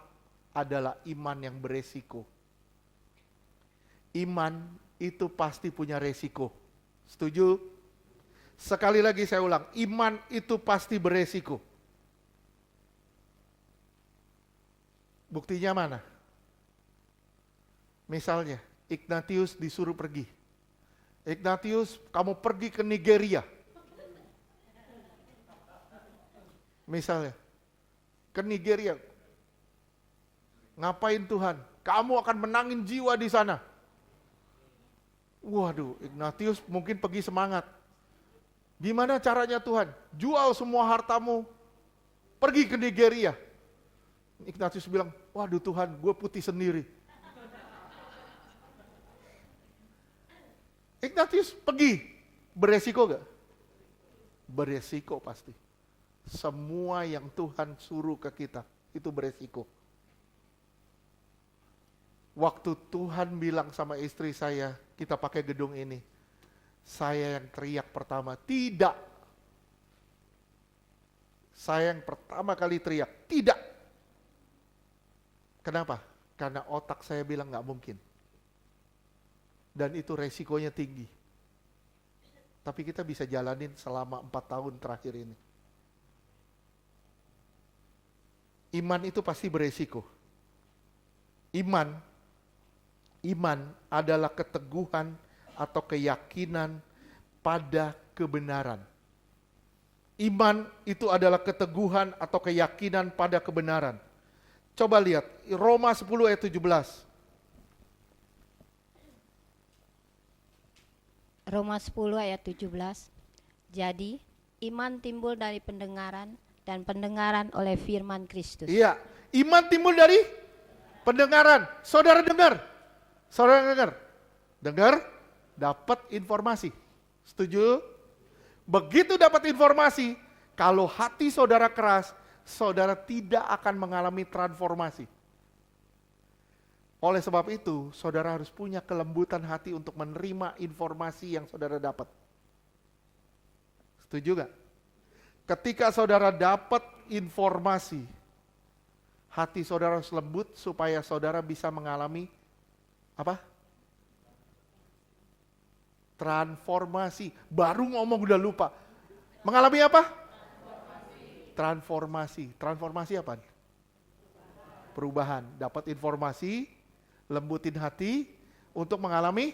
adalah iman yang beresiko. Iman itu pasti punya resiko. Setuju? Sekali lagi saya ulang, iman itu pasti beresiko. Buktinya mana? Misalnya, Ignatius disuruh pergi. Ignatius, kamu pergi ke Nigeria. Misalnya, ke Nigeria. Ngapain Tuhan? Kamu akan menangin jiwa di sana. Waduh, Ignatius mungkin pergi semangat. Gimana caranya Tuhan? Jual semua hartamu, pergi ke Nigeria. Ignatius bilang, waduh Tuhan, gue putih sendiri. Ignatius pergi, beresiko gak? Beresiko pasti. Semua yang Tuhan suruh ke kita, itu beresiko. Waktu Tuhan bilang sama istri saya, kita pakai gedung ini. Saya yang teriak pertama, tidak. Saya yang pertama kali teriak, tidak. Kenapa? Karena otak saya bilang gak mungkin. Dan itu resikonya tinggi. Tapi kita bisa jalanin selama 4 tahun terakhir ini. Iman itu pasti beresiko. Iman adalah keteguhan atau keyakinan pada kebenaran. Iman itu adalah keteguhan atau keyakinan pada kebenaran. Coba lihat, Roma 10 ayat 17. Roma 10 ayat 17. Jadi, iman timbul dari pendengaran, dan pendengaran oleh firman Kristus. Iya, iman timbul dari pendengaran. Saudara dengar, dapat informasi. Setuju? Begitu dapat informasi, kalau hati saudara keras, saudara tidak akan mengalami transformasi. Oleh sebab itu, saudara harus punya kelembutan hati untuk menerima informasi yang saudara dapat. Setuju gak? Ketika saudara dapat informasi, hati saudara harus lembut supaya saudara bisa mengalami apa? Transformasi. Baru ngomong udah lupa. Mengalami apa? Transformasi. Transformasi apa? Perubahan. Dapat informasi, lembutin hati untuk mengalami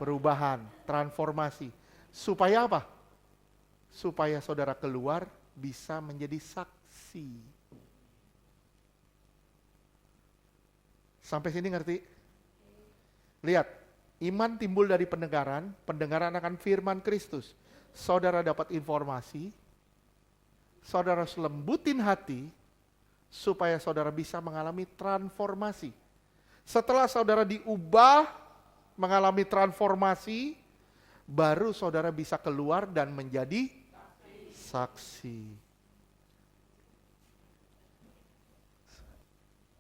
perubahan, transformasi. Supaya apa? Supaya saudara keluar bisa menjadi saksi. Sampai sini ngerti? Lihat, iman timbul dari pendengaran, pendengaran akan firman Kristus. Saudara dapat informasi, saudara harus lembutin hati supaya saudara bisa mengalami transformasi. Setelah saudara diubah, mengalami transformasi, baru saudara bisa keluar dan menjadi saksi.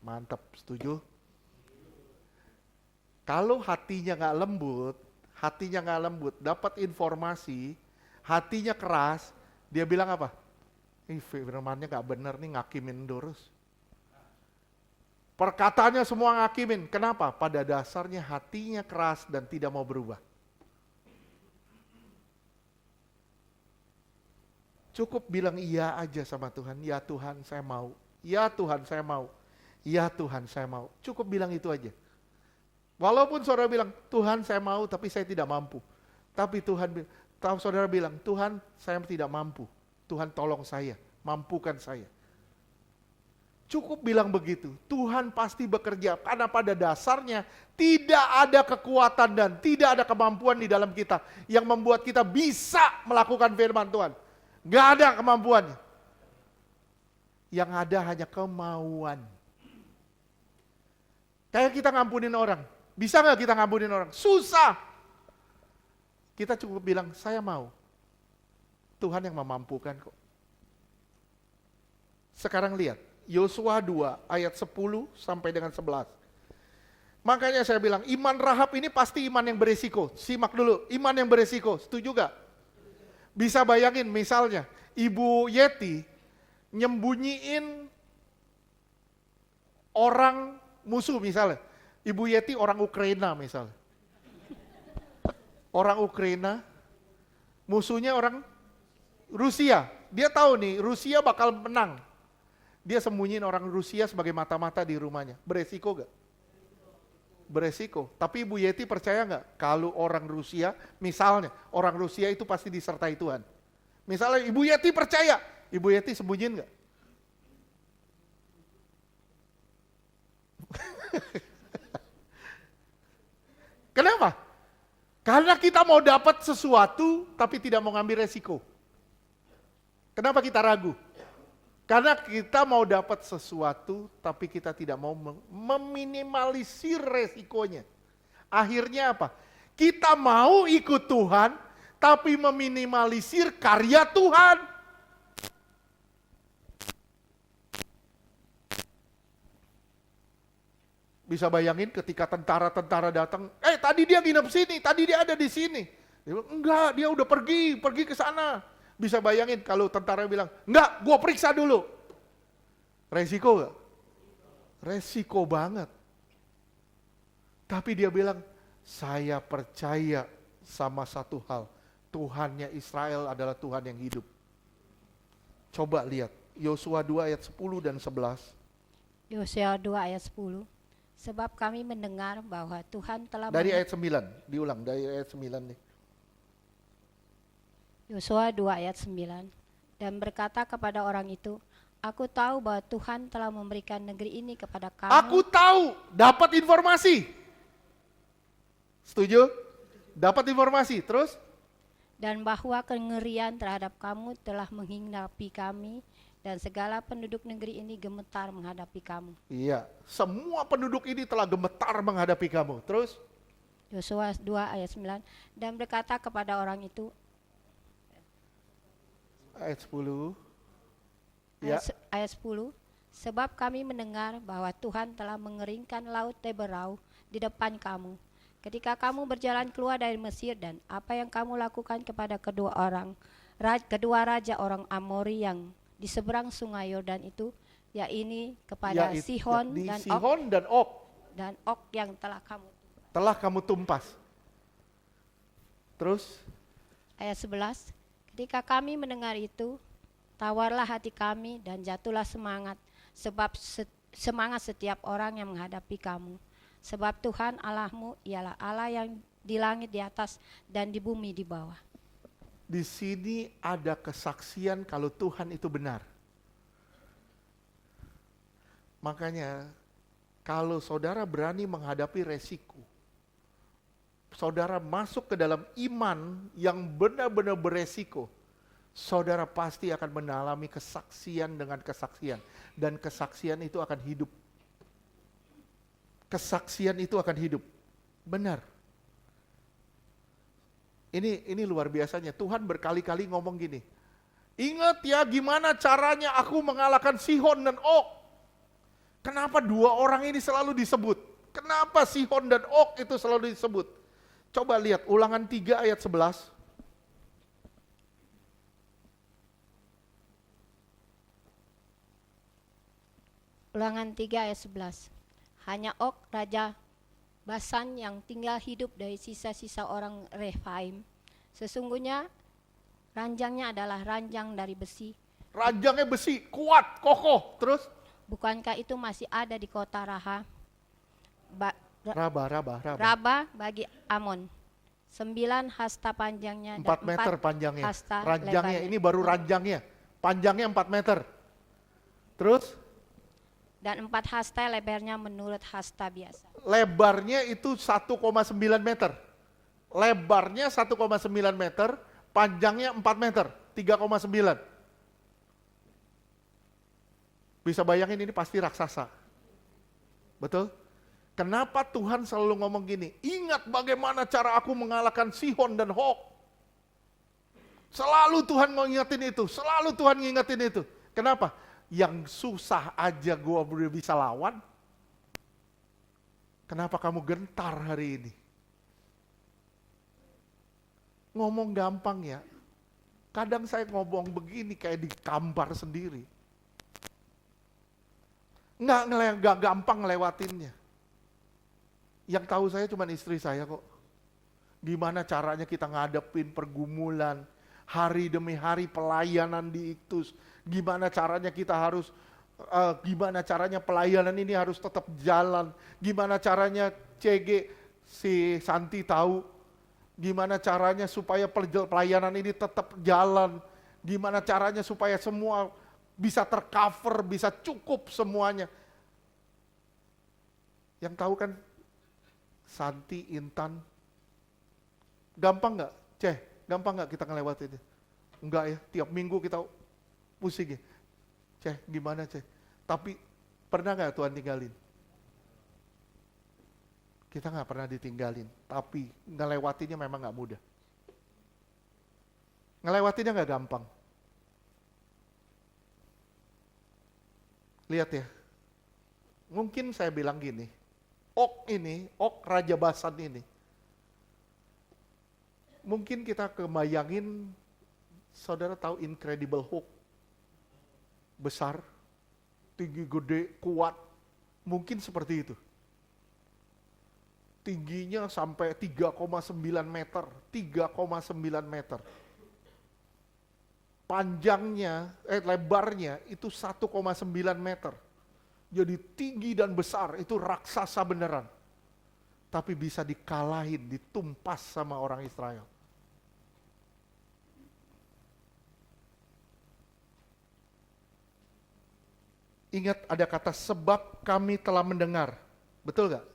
Mantap, setuju? Kalau hatinya nggak lembut, dapat informasi, hatinya keras, dia bilang apa? Firmannya nggak benar nih, ngakimin terus. Perkataannya semua ngakimin. Kenapa? Pada dasarnya hatinya keras dan tidak mau berubah. Cukup bilang iya aja sama Tuhan. Ya Tuhan saya mau. Ya Tuhan saya mau. Ya Tuhan saya mau. Cukup bilang itu aja. Walaupun saudara bilang, Tuhan saya mau tapi saya tidak mampu. Tapi saudara bilang, Tuhan saya tidak mampu. Tuhan tolong saya, mampukan saya. Cukup bilang begitu, Tuhan pasti bekerja. Karena pada dasarnya tidak ada kekuatan dan tidak ada kemampuan di dalam kita yang membuat kita bisa melakukan firman Tuhan. Gak ada kemampuannya. Yang ada hanya kemauan. Kayak kita ngampunin orang. Bisa gak kita ngampunin orang? Susah. Kita cukup bilang, saya mau. Tuhan yang memampukan kok. Sekarang lihat, Yosua 2 ayat 10 sampai dengan 11. Makanya saya bilang, iman Rahab ini pasti iman yang beresiko. Simak dulu, iman yang beresiko. Setuju gak? Bisa bayangin misalnya, Ibu Yeti nyembunyiin orang musuh misalnya. Ibu Yeti orang Ukraina misalnya. Orang Ukraina, musuhnya orang Rusia. Dia tahu nih, Rusia bakal menang. Dia sembunyiin orang Rusia sebagai mata-mata di rumahnya. Beresiko gak? Beresiko. Tapi Ibu Yeti percaya gak? Kalau orang Rusia, misalnya orang Rusia itu pasti disertai Tuhan. Misalnya Ibu Yeti percaya, Ibu Yeti sembunyiin gak? Kenapa? Karena kita mau dapat sesuatu tapi tidak mau ngambil resiko. Kenapa kita ragu? Karena kita mau dapat sesuatu tapi kita tidak mau meminimalisir resikonya. Akhirnya apa? Kita mau ikut Tuhan tapi meminimalisir karya Tuhan. Bisa bayangin ketika tentara-tentara datang, tadi dia nginep sini, tadi dia ada di sini. Dia bilang, enggak, dia udah pergi ke sana. Bisa bayangin kalau tentara bilang, enggak, gua periksa dulu. Resiko gak? Resiko banget. Tapi dia bilang, saya percaya sama satu hal. Tuhannya Israel adalah Tuhan yang hidup. Coba lihat, Yosua 2 ayat 10 dan 11. Yosua 2 ayat 10. Sebab kami mendengar bahwa Tuhan telah dari ayat 9, diulang dari ayat 9 nih. Yosua 2 ayat 9. Dan berkata kepada orang itu, aku tahu bahwa Tuhan telah memberikan negeri ini kepada kamu. Aku tahu, dapat informasi. Setuju? Dapat informasi, terus? Dan bahwa kengerian terhadap kamu telah menghinggapi kami, dan segala penduduk negeri ini gemetar menghadapi kamu. Iya, semua penduduk ini telah gemetar menghadapi kamu. Terus? Yosua 2 ayat 9. Dan berkata kepada orang itu, ayat 10. Ya. Ayat 10. Sebab kami mendengar bahwa Tuhan telah mengeringkan laut Teberau di depan kamu. Ketika kamu berjalan keluar dari Mesir, dan apa yang kamu lakukan kepada kedua raja orang Amori yang di seberang sungai Yordan itu, yakni kepada Sihon dan Og yang telah kamu tumpas. Terus ayat 11, ketika kami mendengar itu, tawarlah hati kami dan jatuhlah semangat, sebab semangat setiap orang yang menghadapi kamu. Sebab Tuhan Allahmu ialah Allah yang di langit di atas dan di bumi di bawah. Di sini ada kesaksian kalau Tuhan itu benar. Makanya kalau saudara berani menghadapi resiko, saudara masuk ke dalam iman yang benar-benar beresiko, saudara pasti akan mengalami kesaksian dengan kesaksian. Dan kesaksian itu akan hidup. Kesaksian itu akan hidup. Benar. Ini luar biasanya. Tuhan berkali-kali ngomong gini. Ingat ya gimana caranya aku mengalahkan Sihon dan Og. Kenapa dua orang ini selalu disebut? Kenapa Sihon dan Og itu selalu disebut? Coba lihat Ulangan 3 ayat 11. Ulangan 3 ayat 11. Hanya Og, Raja Basan yang tinggal hidup dari sisa-sisa orang Rephaim. Sesungguhnya ranjangnya adalah ranjang dari besi. Ranjangnya besi, kuat, kokoh. Terus? Bukankah itu masih ada di kota Raba. bagi Amon. 9 hasta panjangnya 4 dan meter panjangnya. hasta Ranjangnya, lebarnya. ini baru ranjangnya. Panjangnya 4 meter. Terus? Dan 4 hasta lebarnya menurut hasta biasa. Lebarnya itu 1,9 meter. Lebarnya 1,9 meter, panjangnya 4 meter, 3,9. Bisa bayangin ini pasti raksasa. Betul? Kenapa Tuhan selalu ngomong gini? Ingat bagaimana cara aku mengalahkan Sihon dan Og. Selalu Tuhan ngingetin itu, selalu Tuhan ngingetin itu. Kenapa? Yang susah aja gua udah bisa lawan. Kenapa kamu gentar hari ini? Ngomong gampang ya. Kadang saya ngomong begini kayak digambar sendiri. Nggak gampang ngelewatinnya. Yang tahu saya cuma istri saya kok. Gimana caranya kita ngadepin pergumulan, hari demi hari pelayanan di Iktus. Gimana caranya kita harus, gimana caranya pelayanan ini harus tetap jalan. Gimana caranya CG, si Santi tahu. Gimana caranya supaya pelayanan ini tetap jalan. Gimana caranya supaya semua bisa tercover, bisa cukup semuanya. Yang tahu kan Santi, Intan. Gampang nggak? Gampang nggak kita ngelewatin itu? Enggak ya, tiap minggu kita pusing ya. Gimana Tapi pernah nggak Tuhan tinggalin? Kita nggak pernah ditinggalin, tapi ngelewatinnya memang nggak mudah. Ngelewatinnya nggak gampang. Lihat ya, mungkin saya bilang gini, Og Raja Basan ini, mungkin kita kebayangin, saudara tahu Incredible Hulk, besar, tinggi, gede, kuat, mungkin seperti itu. Tingginya sampai 3,9 meter, 3,9 meter. Panjangnya, lebarnya itu 1,9 meter. Jadi tinggi dan besar, itu raksasa beneran. Tapi bisa dikalahin, ditumpas sama orang Israel. Ingat ada kata sebab kami telah mendengar. Betul gak?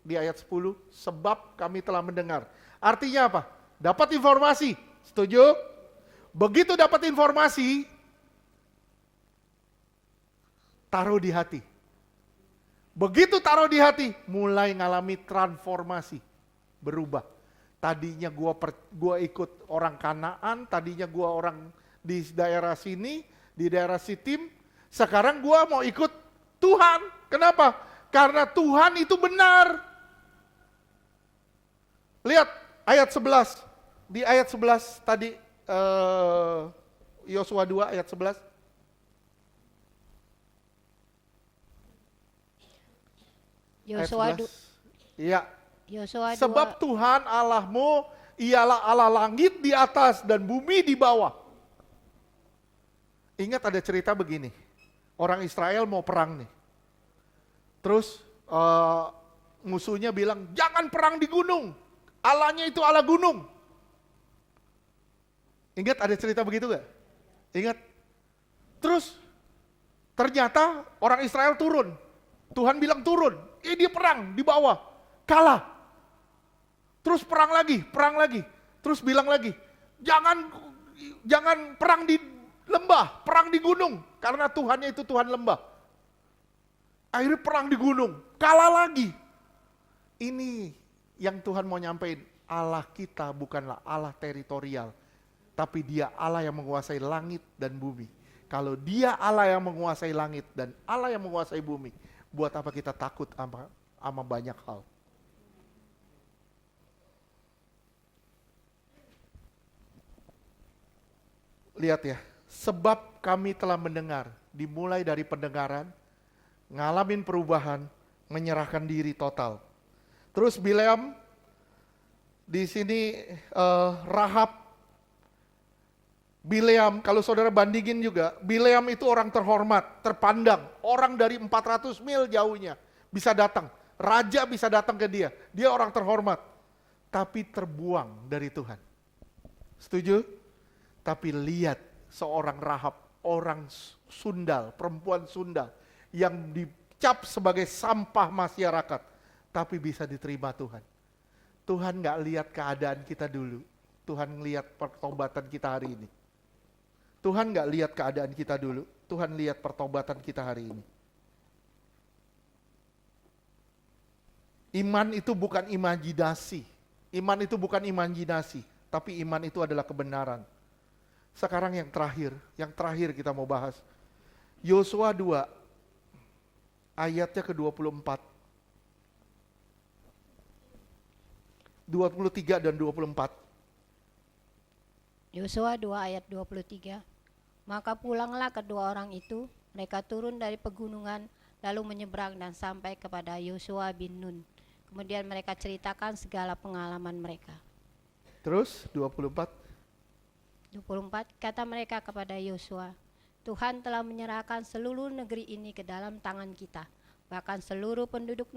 Di ayat 10, sebab kami telah mendengar. Artinya apa? Dapat informasi. Setuju? Begitu dapat informasi, taruh di hati. Begitu taruh di hati, mulai ngalami transformasi, berubah. Tadinya gua ikut orang Kanaan, tadinya gua orang di daerah sini, di daerah Sitim, sekarang gua mau ikut Tuhan. Kenapa? Karena Tuhan itu benar. Lihat ayat 11. Di ayat 11 tadi Yosua 2 ayat 11. Yosua 2. Iya. Yosua 2. Sebab Tuhan Allahmu ialah Allah langit di atas dan bumi di bawah. Ingat ada cerita begini. Orang Israel mau perang nih. Terus musuhnya bilang, jangan perang di gunung. Allahnya itu Allah gunung. Ingat ada cerita begitu gak? Ingat. Terus ternyata orang Israel turun. Tuhan bilang turun. Dia perang di bawah. Kalah. Terus perang lagi. Terus bilang lagi, jangan jangan perang di lembah, perang di gunung. Karena Tuhannya itu Tuhan lembah. Akhirnya perang di gunung, kalah lagi. Ini yang Tuhan mau nyampein. Allah kita bukanlah Allah teritorial. Tapi dia Allah yang menguasai langit dan bumi. Kalau dia Allah yang menguasai langit dan Allah yang menguasai bumi. Buat apa kita takut sama banyak hal. Lihat ya, sebab kami telah mendengar, dimulai dari pendengaran, ngalamin perubahan, menyerahkan diri total. Terus Bileam, di sini Rahab, Bileam, kalau saudara bandingin juga, Bileam itu orang terhormat, terpandang, orang dari 400 mil jauhnya bisa datang, raja bisa datang ke dia orang terhormat, tapi terbuang dari Tuhan. Setuju? Tapi lihat seorang Rahab, orang sundal, perempuan sundal, yang dicap sebagai sampah masyarakat, tapi bisa diterima Tuhan. Tuhan gak lihat keadaan kita dulu, Tuhan lihat pertobatan kita hari ini. Tuhan gak lihat keadaan kita dulu, Tuhan lihat pertobatan kita hari ini. Iman itu bukan imajinasi, iman itu bukan imajinasi, tapi iman itu adalah kebenaran. Sekarang yang terakhir kita mau bahas. Yosua 2, ayatnya ke-24. 23 dan 24. Yosua 2 ayat 23. Maka pulanglah kedua orang itu, mereka turun dari pegunungan, lalu menyeberang dan sampai kepada Yosua bin Nun. Kemudian mereka ceritakan segala pengalaman mereka. Terus 24. 24, kata mereka kepada Yosua, Tuhan telah menyerahkan seluruh negeri ini ke dalam tangan kita. Bahkan seluruh penduduk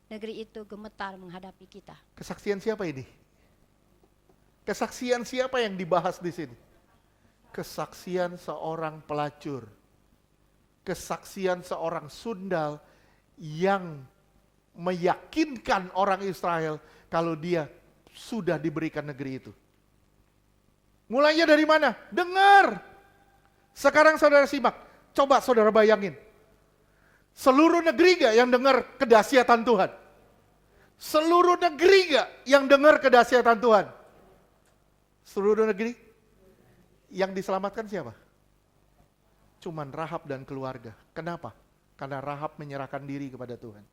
negeri itu gemetar menghadapi kita. Kesaksian siapa ini? Kesaksian siapa yang dibahas di sini? Kesaksian seorang pelacur. Kesaksian seorang sundal yang meyakinkan orang Israel kalau dia sudah diberikan negeri itu. Mulainya dari mana? Dengar. Sekarang saudara simak. Coba saudara bayangin. Seluruh negeri gak yang dengar kedahsyatan Tuhan? Seluruh negeri gak yang dengar kedahsyatan Tuhan? Seluruh negeri? Yang diselamatkan siapa? Cuman Rahab dan keluarga. Kenapa? Karena Rahab menyerahkan diri kepada Tuhan.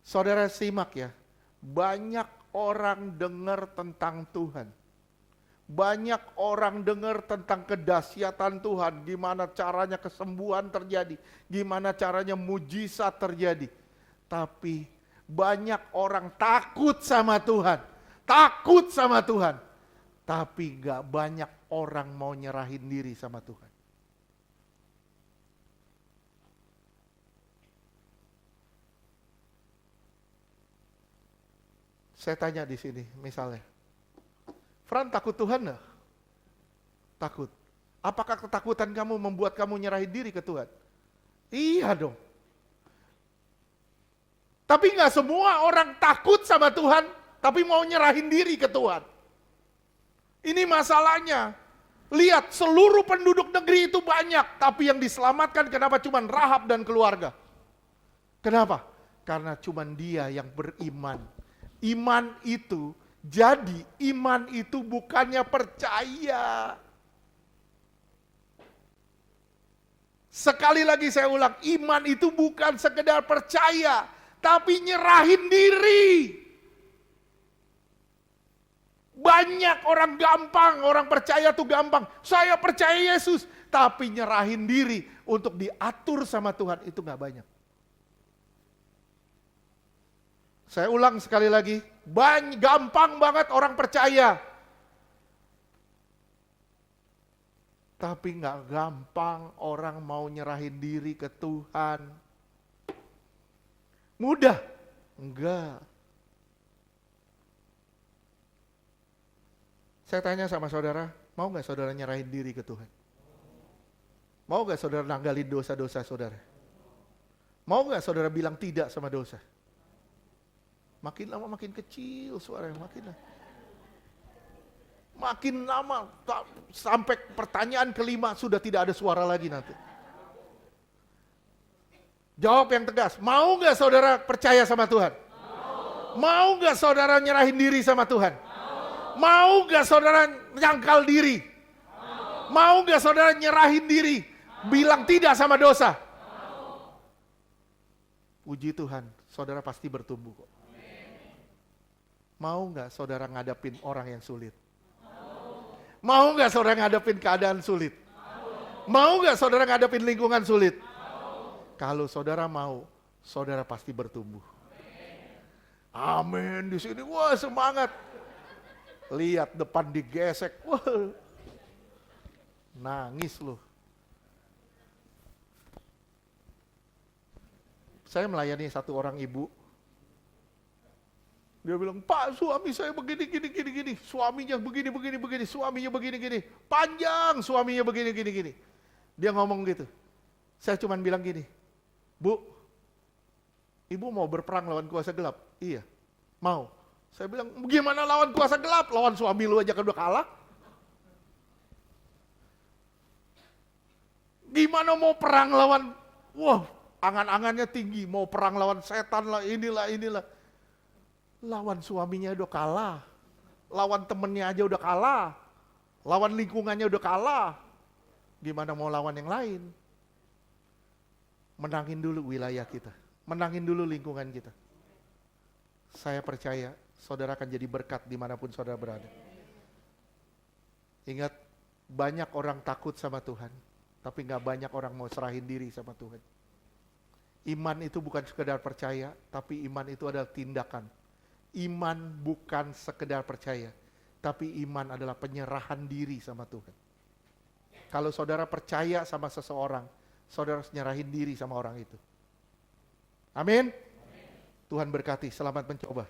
Saudara simak ya. Banyak orang dengar tentang Tuhan. Banyak orang dengar tentang kedahsyatan Tuhan, gimana caranya kesembuhan terjadi, gimana caranya mujizat terjadi. Tapi banyak orang takut sama Tuhan, tapi gak banyak orang mau nyerahin diri sama Tuhan. Saya tanya di sini misalnya, Fran, takut Tuhan enggak? Takut. Apakah ketakutan kamu membuat kamu nyerahin diri ke Tuhan? Iya dong. Tapi enggak semua orang takut sama Tuhan, tapi mau nyerahin diri ke Tuhan. Ini masalahnya. Lihat, seluruh penduduk negeri itu banyak, tapi yang diselamatkan kenapa cuma Rahab dan keluarga? Kenapa? Karena cuma dia yang beriman. Iman itu jadi iman itu bukannya percaya. Sekali lagi saya ulang, iman itu bukan sekedar percaya, tapi nyerahin diri. Banyak orang gampang, orang percaya tuh gampang. Saya percaya Yesus, tapi nyerahin diri untuk diatur sama Tuhan itu gak banyak. Saya ulang sekali lagi, gampang banget orang percaya. Tapi gak gampang orang mau nyerahin diri ke Tuhan. Mudah? Enggak. Saya tanya sama saudara, mau gak saudara nyerahin diri ke Tuhan? Mau gak saudara nanggalin dosa-dosa saudara? Mau gak saudara bilang tidak sama dosa? Makin lama makin kecil suaranya, makin lama. Makin lama sampai pertanyaan kelima sudah tidak ada suara lagi nanti. Jawab yang tegas. Mau nggak saudara percaya sama Tuhan? Mau nggak saudara nyerahin diri sama Tuhan? Mau nggak saudara nyangkal diri? Mau nggak saudara nyerahin diri? Bilang tidak sama dosa? Puji Tuhan, saudara pasti bertumbuh kok. Mau nggak saudara ngadapin orang yang sulit? Mau nggak saudara ngadapin keadaan sulit? Mau nggak saudara ngadapin lingkungan sulit? Kalau saudara mau, saudara pasti bertumbuh. Amin. Di sini, wah semangat. Lihat depan digesek, wah. Nangis loh. Saya melayani satu orang ibu. Dia bilang, Pak, suami saya begini. Suaminya begini. Suaminya begini. Panjang suaminya begini. Dia ngomong gitu. Saya cuma bilang gini, Bu, ibu mau berperang lawan kuasa gelap? Iya, mau. Saya bilang, gimana lawan kuasa gelap? Lawan suami lu aja kan udah kalah. Gimana mau perang lawan, wah, angan-angannya tinggi. Mau perang lawan setan lah, inilah. Lawan suaminya udah kalah. Lawan temennya aja udah kalah. Lawan lingkungannya udah kalah. Gimana mau lawan yang lain? Menangin dulu wilayah kita. Menangin dulu lingkungan kita. Saya percaya saudara akan jadi berkat dimanapun saudara berada. Ingat, banyak orang takut sama Tuhan. Tapi gak banyak orang mau serahin diri sama Tuhan. Iman itu bukan sekedar percaya, tapi iman itu adalah tindakan. Iman bukan sekedar percaya, tapi iman adalah penyerahan diri sama Tuhan. Kalau saudara percaya sama seseorang, saudara harus nyerahin diri sama orang itu. Amin. Tuhan berkati, selamat mencoba.